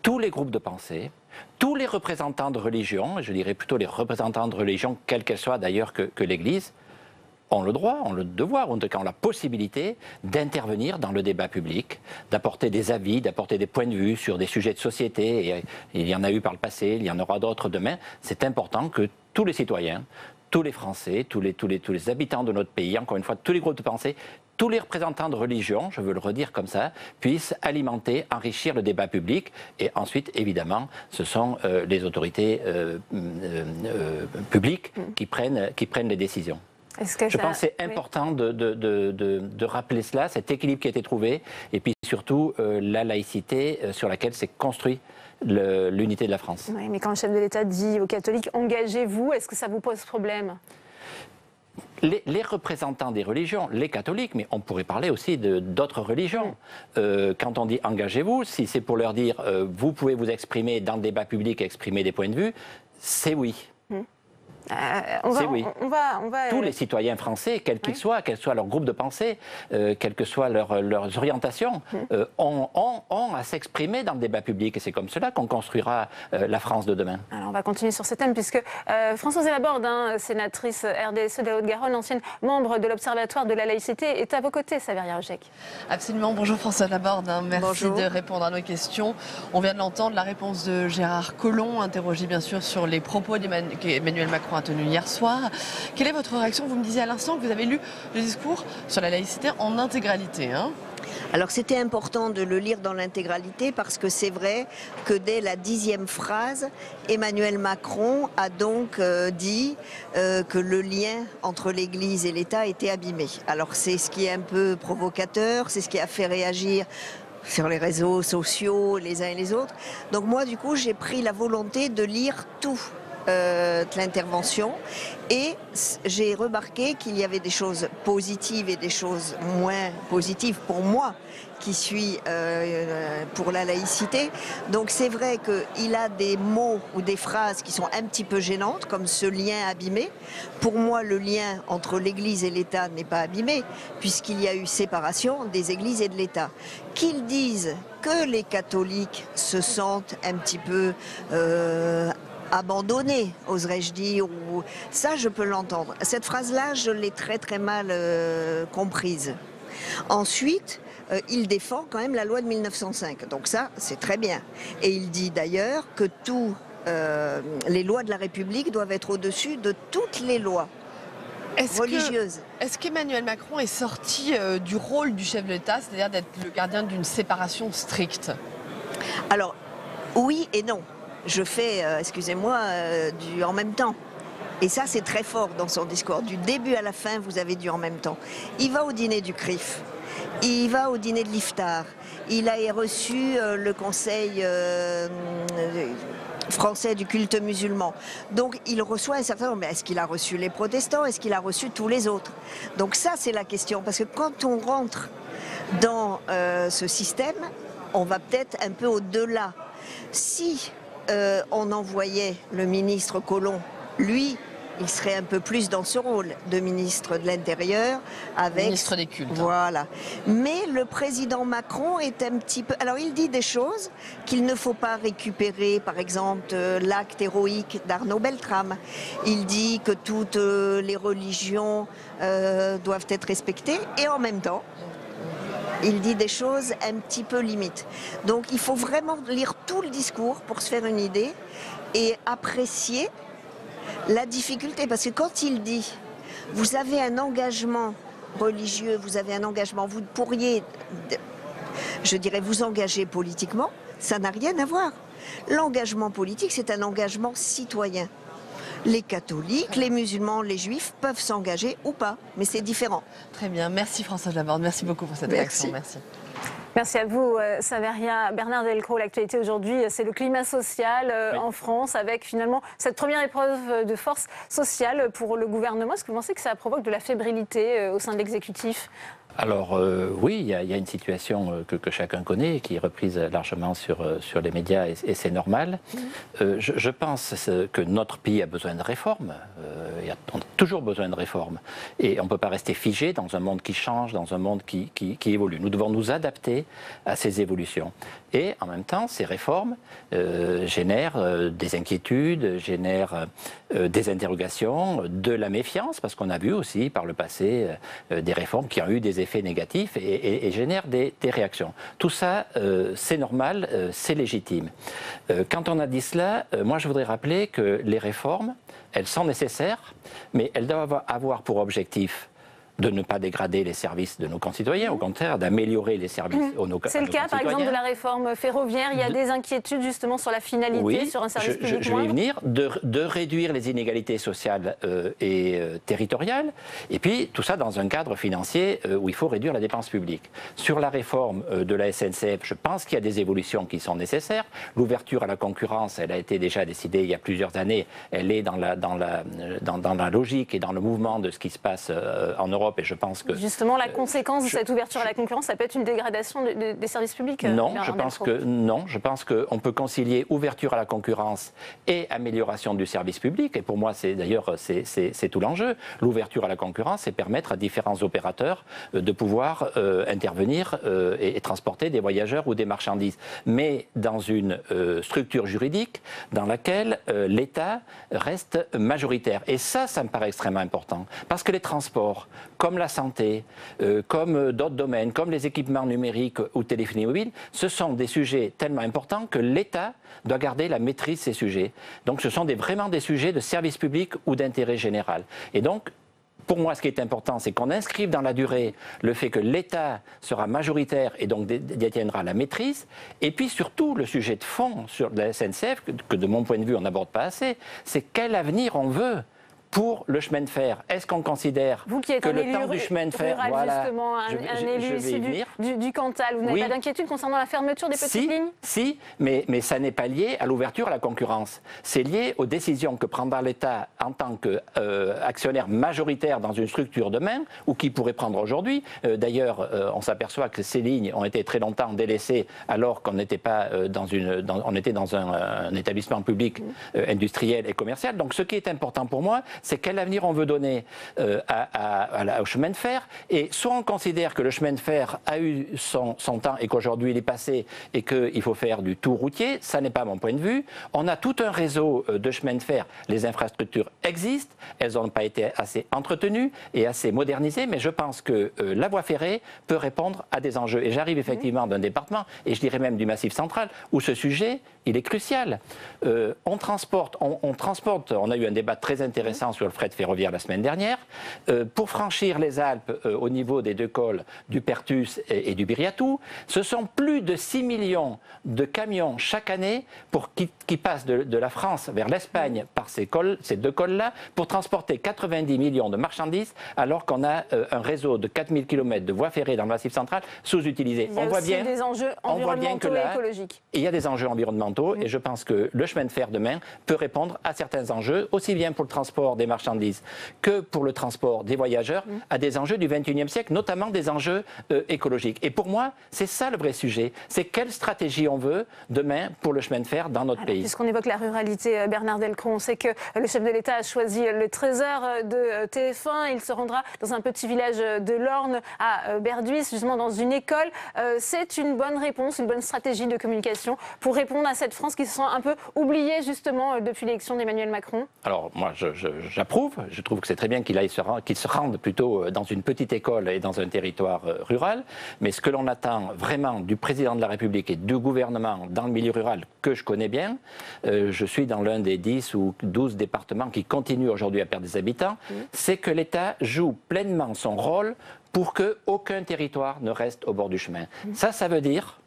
tous les groupes de pensée, tous les représentants de religion, je dirais plutôt les représentants de religion, quelle qu'elle soit d'ailleurs que l'Église, ont le droit, ont le devoir, en tout cas ont la possibilité d'intervenir dans le débat public, d'apporter des avis, d'apporter des points de vue sur des sujets de société. Et il y en a eu par le passé, il y en aura d'autres demain. C'est important que tous les citoyens, tous les Français, tous les habitants de notre pays, encore une fois, tous les groupes de pensée, tous les représentants de religion, je veux le redire comme ça, puissent alimenter, enrichir le débat public. Et ensuite, évidemment, ce sont les autorités publiques qui prennent les décisions. Je pense que c'est important de rappeler cela, cet équilibre qui a été trouvé, et puis surtout la laïcité sur laquelle s'est construit l'unité de la France. Oui, mais quand le chef de l'État dit aux catholiques « engagez-vous », est-ce que ça vous pose problème ? Les représentants des religions, les catholiques, mais on pourrait parler aussi d'autres religions. Quand on dit « engagez-vous », si c'est pour leur dire « vous pouvez vous exprimer dans le débat public, exprimer des points de vue », c'est oui. Tous les citoyens français, quels qu'ils soient, quel soit leur groupe de pensée, quelles que soient leurs orientations, ont à s'exprimer dans le débat public. Et c'est comme cela qu'on construira la France de demain. Alors on va continuer sur ce thème, puisque Françoise Laborde, sénatrice RDSE de la Haute-Garonne, ancienne membre de l'Observatoire de la laïcité, est à vos côtés, Saveria Rojek. Absolument. Bonjour Françoise Laborde. Merci de répondre à nos questions. On vient de l'entendre, la réponse de Gérard Collomb, interrogé bien sûr sur les propos qu'Emmanuel Macron a tenu hier soir. Quelle est votre réaction? Vous me disiez à l'instant que vous avez lu le discours sur la laïcité en intégralité. Alors c'était important de le lire dans l'intégralité parce que c'est vrai que dès la 10e phrase, Emmanuel Macron a donc dit que le lien entre l'Église et l'État était abîmé. Alors c'est ce qui est un peu provocateur, c'est ce qui a fait réagir sur les réseaux sociaux les uns et les autres. Donc moi du coup j'ai pris la volonté de lire tout l'intervention et j'ai remarqué qu'il y avait des choses positives et des choses moins positives pour moi qui suis pour la laïcité. Donc c'est vrai qu'il a des mots ou des phrases qui sont un petit peu gênantes, comme ce lien abîmé. Pour moi, le lien entre l'Église et l'État n'est pas abîmé, puisqu'il y a eu séparation des Églises et de l'État. Qu'ils disent que les catholiques se sentent un petit peu abandonné, oserais-je dire. Ça, je peux l'entendre. Cette phrase-là, je l'ai très très mal comprise. Ensuite, il défend quand même la loi de 1905. Donc ça, c'est très bien. Et il dit d'ailleurs que tous les lois de la République doivent être au-dessus de toutes les lois religieuses. Est-ce qu'Emmanuel Macron est sorti du rôle du chef de l'État, c'est-à-dire d'être le gardien d'une séparation stricte? Alors, oui et non. Je fais, excusez-moi, du en même temps. Et ça, c'est très fort dans son discours. Du début à la fin, vous avez du en même temps. Il va au dîner du CRIF. Il va au dîner de l'Iftar. Il a reçu le conseil français du culte musulman. Donc, il reçoit un certain nombre. Mais est-ce qu'il a reçu les protestants? Est-ce qu'il a reçu tous les autres? Donc ça, c'est la question. Parce que quand on rentre dans ce système, on va peut-être un peu au-delà. Si on envoyait le ministre Collomb, lui, il serait un peu plus dans ce rôle de ministre de l'Intérieur avec... Ministre des cultes. Voilà. Mais le président Macron est un petit peu... Alors, il dit des choses qu'il ne faut pas récupérer, par exemple, l'acte héroïque d'Arnaud Beltrame. Il dit que toutes les religions doivent être respectées, et en même temps, il dit des choses un petit peu limites. Donc il faut vraiment lire tout le discours pour se faire une idée et apprécier la difficulté. Parce que quand il dit, vous avez un engagement religieux, vous avez un engagement, vous pourriez, je dirais, vous engager politiquement, ça n'a rien à voir. L'engagement politique, c'est un engagement citoyen. Les catholiques, les musulmans, les juifs peuvent s'engager ou pas, mais c'est différent. Très bien, merci Françoise Laborde, merci beaucoup pour cette réaction. Merci. Merci à vous, Saveria. Bernard Delcros, l'actualité aujourd'hui, c'est le climat social en France, avec finalement cette première épreuve de force sociale pour le gouvernement. Est-ce que vous pensez que ça provoque de la fébrilité au sein de l'exécutif ? Alors oui, il y a une situation que chacun connaît, qui est reprise largement sur les médias, et c'est normal. Je pense que notre pays a besoin de réformes. On a toujours besoin de réformes. Et on ne peut pas rester figé dans un monde qui change, dans un monde qui évolue. Nous devons nous adapter à ces évolutions. Et en même temps, ces réformes génèrent des inquiétudes, génèrent des interrogations, de la méfiance, parce qu'on a vu aussi par le passé des réformes qui ont eu des effets négatifs et génèrent des réactions. Tout ça, c'est normal, c'est légitime. Quand on a dit cela, moi je voudrais rappeler que les réformes, elles sont nécessaires, mais elles doivent avoir pour objectif de ne pas dégrader les services de nos concitoyens, au contraire, d'améliorer les services aux nos concitoyens. C'est le cas, par exemple, de la réforme ferroviaire. Il y a des inquiétudes, justement, sur la finalité, sur un service public. Je vais y venir, de réduire les inégalités sociales et territoriales, et puis tout ça dans un cadre financier où il faut réduire la dépense publique. Sur la réforme de la SNCF, je pense qu'il y a des évolutions qui sont nécessaires. L'ouverture à la concurrence, elle a été déjà décidée il y a plusieurs années. Elle est dans la logique et dans le mouvement de ce qui se passe en Europe. Et je pense que justement, la conséquence de cette ouverture à la concurrence, ça peut être une dégradation des services publics. Non, je pense qu'on peut concilier ouverture à la concurrence et amélioration du service public. Et pour moi, c'est tout l'enjeu. L'ouverture à la concurrence, c'est permettre à différents opérateurs de pouvoir intervenir et transporter des voyageurs ou des marchandises, mais dans une structure juridique dans laquelle l'État reste majoritaire. Et ça me paraît extrêmement important, parce que les transports, comme la santé, comme d'autres domaines, comme les équipements numériques ou téléphonie mobile, ce sont des sujets tellement importants que l'État doit garder la maîtrise de ces sujets. Donc ce sont vraiment des sujets de service public ou d'intérêt général. Et donc, pour moi, ce qui est important, c'est qu'on inscrive dans la durée le fait que l'État sera majoritaire et donc détiendra la maîtrise. Et puis surtout, le sujet de fond sur la SNCF, que de mon point de vue, on n'aborde pas assez, c'est quel avenir on veut pour le chemin de fer. Est-ce qu'on considère que le temps du chemin de fer... Voilà, justement, un élu issu du Cantal, vous n'avez pas d'inquiétude concernant la fermeture des petites lignes ? Si, mais ça n'est pas lié à l'ouverture à la concurrence. C'est lié aux décisions que prendra l'État en tant qu'actionnaire majoritaire dans une structure demain, ou qui pourrait prendre aujourd'hui. D'ailleurs, on s'aperçoit que ces lignes ont été très longtemps délaissées, alors qu'on n'était pas on était dans un établissement public industriel et commercial. Donc ce qui est important pour moi, c'est quel avenir on veut donner au chemin de fer. Et soit on considère que le chemin de fer a eu son temps et qu'aujourd'hui il est passé et qu'il faut faire du tout routier, ça n'est pas mon point de vue. On a tout un réseau de chemin de fer, les infrastructures existent, elles n'ont pas été assez entretenues et assez modernisées, mais je pense que la voie ferrée peut répondre à des enjeux. Et j'arrive effectivement d'un département, et je dirais même du Massif central, où ce sujet, il est crucial. On a eu un débat très intéressant sur le fret ferroviaire la semaine dernière. Pour franchir les Alpes au niveau des deux cols du Perthus et du Biriatou, ce sont plus de 6 millions de camions chaque année qui passent de la France vers l'Espagne par ces deux cols-là pour transporter 90 millions de marchandises alors qu'on a un réseau de 4000 km de voies ferrées dans le Massif central sous-utilisé. Il y a aussi des enjeux environnementaux et écologiques. Il y a des enjeux environnementaux et je pense que le chemin de fer demain peut répondre à certains enjeux, aussi bien pour le transport des marchandises que pour le transport des voyageurs, à des enjeux du XXIe siècle, notamment des enjeux écologiques. Et pour moi, c'est ça le vrai sujet. C'est quelle stratégie on veut demain pour le chemin de fer dans notre pays. Puisqu'on évoque la ruralité, Bernard Delcros, on sait que le chef de l'État a choisi le trésor de TF1. Il se rendra dans un petit village de l'Orne à Berduis, justement dans une école. C'est une bonne réponse, une bonne stratégie de communication pour répondre à cette France qui se sent un peu oubliée justement depuis l'élection d'Emmanuel Macron. Alors moi j'approuve, je trouve que c'est très bien qu'il se rende plutôt dans une petite école et dans un territoire rural, mais ce que l'on attend vraiment du président de la République et du gouvernement dans le milieu rural que je connais bien, je suis dans l'un des 10 ou 12 départements qui continuent aujourd'hui à perdre des habitants, c'est que l'État joue pleinement son rôle pour qu'aucun territoire ne reste au bord du chemin. Ça veut dire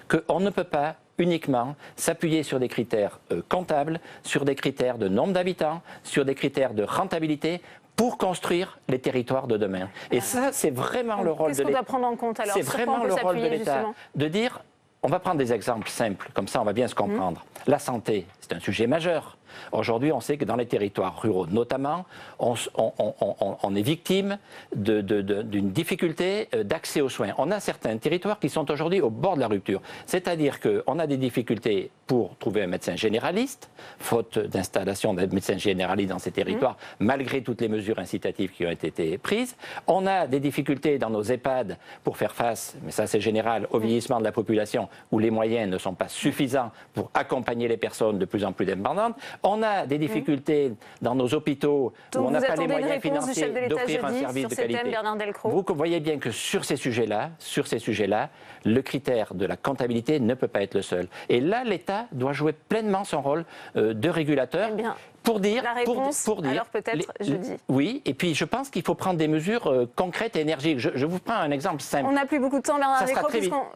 qu'on ne peut pas uniquement s'appuyer sur des critères comptables, sur des critères de nombre d'habitants, sur des critères de rentabilité pour construire les territoires de demain. Et ça, c'est vraiment le rôle de l'État. Qu'est-ce qu'on doit prendre en compte alors? C'est vraiment le rôle de l'État de dire, on va prendre des exemples simples, comme ça on va bien se comprendre. La santé, c'est un sujet majeur. Aujourd'hui, on sait que dans les territoires ruraux, notamment, on est victime d'une difficulté d'accès aux soins. On a certains territoires qui sont aujourd'hui au bord de la rupture. C'est-à-dire qu'on a des difficultés pour trouver un médecin généraliste, faute d'installation de médecins généralistes dans ces territoires, malgré toutes les mesures incitatives qui ont été prises. On a des difficultés dans nos EHPAD pour faire face, mais ça c'est général, au vieillissement de la population, où les moyens ne sont pas suffisants pour accompagner les personnes de plus en plus dépendantes. On a des difficultés dans nos hôpitaux où on n'a pas les moyens financiers d'offrir un service de qualité. Vous voyez bien que sur ces sujets-là, le critère de la comptabilité ne peut pas être le seul. Et là, l'État doit jouer pleinement son rôle de régulateur. Pour dire, la réponse, alors peut-être jeudi. Oui, et puis je pense qu'il faut prendre des mesures concrètes et énergiques. Je vous prends un exemple simple. On n'a plus beaucoup de temps, Bernard Delcros.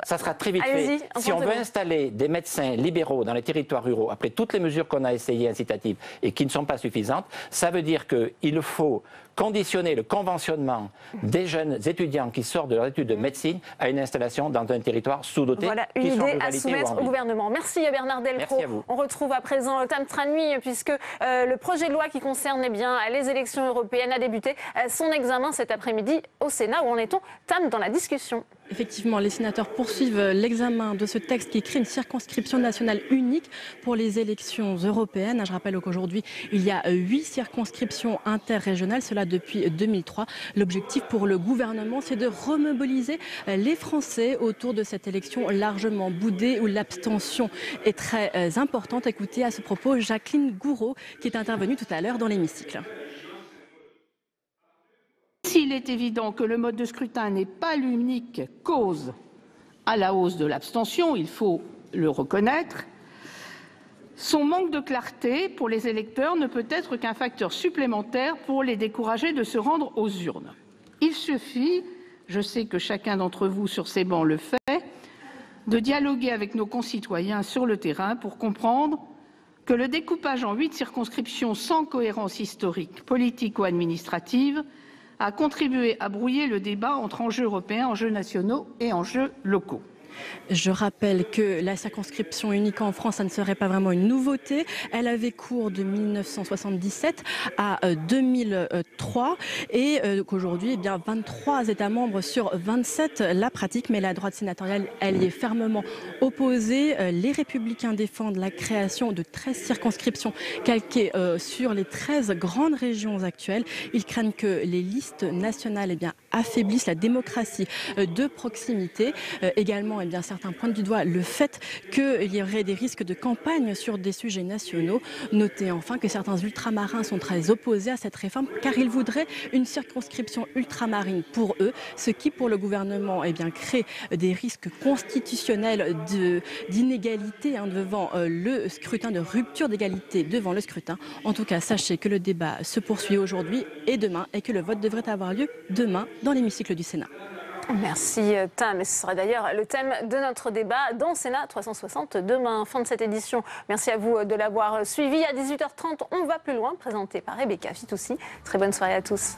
Ça sera très vite fait. Si on veut installer des médecins libéraux dans les territoires ruraux, après toutes les mesures qu'on a essayées incitatives et qui ne sont pas suffisantes, ça veut dire qu'il faut conditionner le conventionnement des jeunes étudiants qui sortent de leur étude de médecine à une installation dans un territoire sous-doté. Voilà une idée à soumettre au gouvernement. Merci Bernard Delcros. Merci à vous. On retrouve à présent Tam Tranui puisque le projet de loi qui concerne les élections européennes a débuté son examen cet après-midi au Sénat. Où en est-on, Tam, dans la discussion? Effectivement, les sénateurs poursuivent l'examen de ce texte qui crée une circonscription nationale unique pour les élections européennes. Je rappelle qu'aujourd'hui, il y a 8 circonscriptions interrégionales, cela depuis 2003. L'objectif pour le gouvernement, c'est de remobiliser les Français autour de cette élection largement boudée où l'abstention est très importante. Écoutez à ce propos Jacqueline Gouraud qui est intervenue tout à l'heure dans l'hémicycle. S'il est évident que le mode de scrutin n'est pas l'unique cause à la hausse de l'abstention, il faut le reconnaître, son manque de clarté pour les électeurs ne peut être qu'un facteur supplémentaire pour les décourager de se rendre aux urnes. Il suffit, je sais que chacun d'entre vous sur ces bancs le fait, de dialoguer avec nos concitoyens sur le terrain pour comprendre que le découpage en 8 circonscriptions sans cohérence historique, politique ou administrative a contribué à brouiller le débat entre enjeux européens, enjeux nationaux et enjeux locaux. Je rappelle que la circonscription unique en France, ça ne serait pas vraiment une nouveauté. Elle avait cours de 1977 à 2003 et qu'aujourd'hui, 23 États membres sur 27 la pratiquent, mais la droite sénatoriale, elle y est fermement opposée. Les Républicains défendent la création de 13 circonscriptions calquées sur les 13 grandes régions actuelles. Ils craignent que les listes nationales affaiblissent la démocratie de proximité. Également, certains pointent du doigt le fait qu'il y aurait des risques de campagne sur des sujets nationaux. Notez enfin que certains ultramarins sont très opposés à cette réforme car ils voudraient une circonscription ultramarine pour eux, ce qui pour le gouvernement crée des risques constitutionnels d'inégalité devant le scrutin, de rupture d'égalité devant le scrutin. En tout cas, sachez que le débat se poursuit aujourd'hui et demain et que le vote devrait avoir lieu demain dans l'hémicycle du Sénat. Merci Tam, et ce sera d'ailleurs le thème de notre débat dans Sénat 360 demain. Fin de cette édition. Merci à vous de l'avoir suivi. À 18h30, on va plus loin, présenté par Rebecca Fitoussi. Très bonne soirée à tous.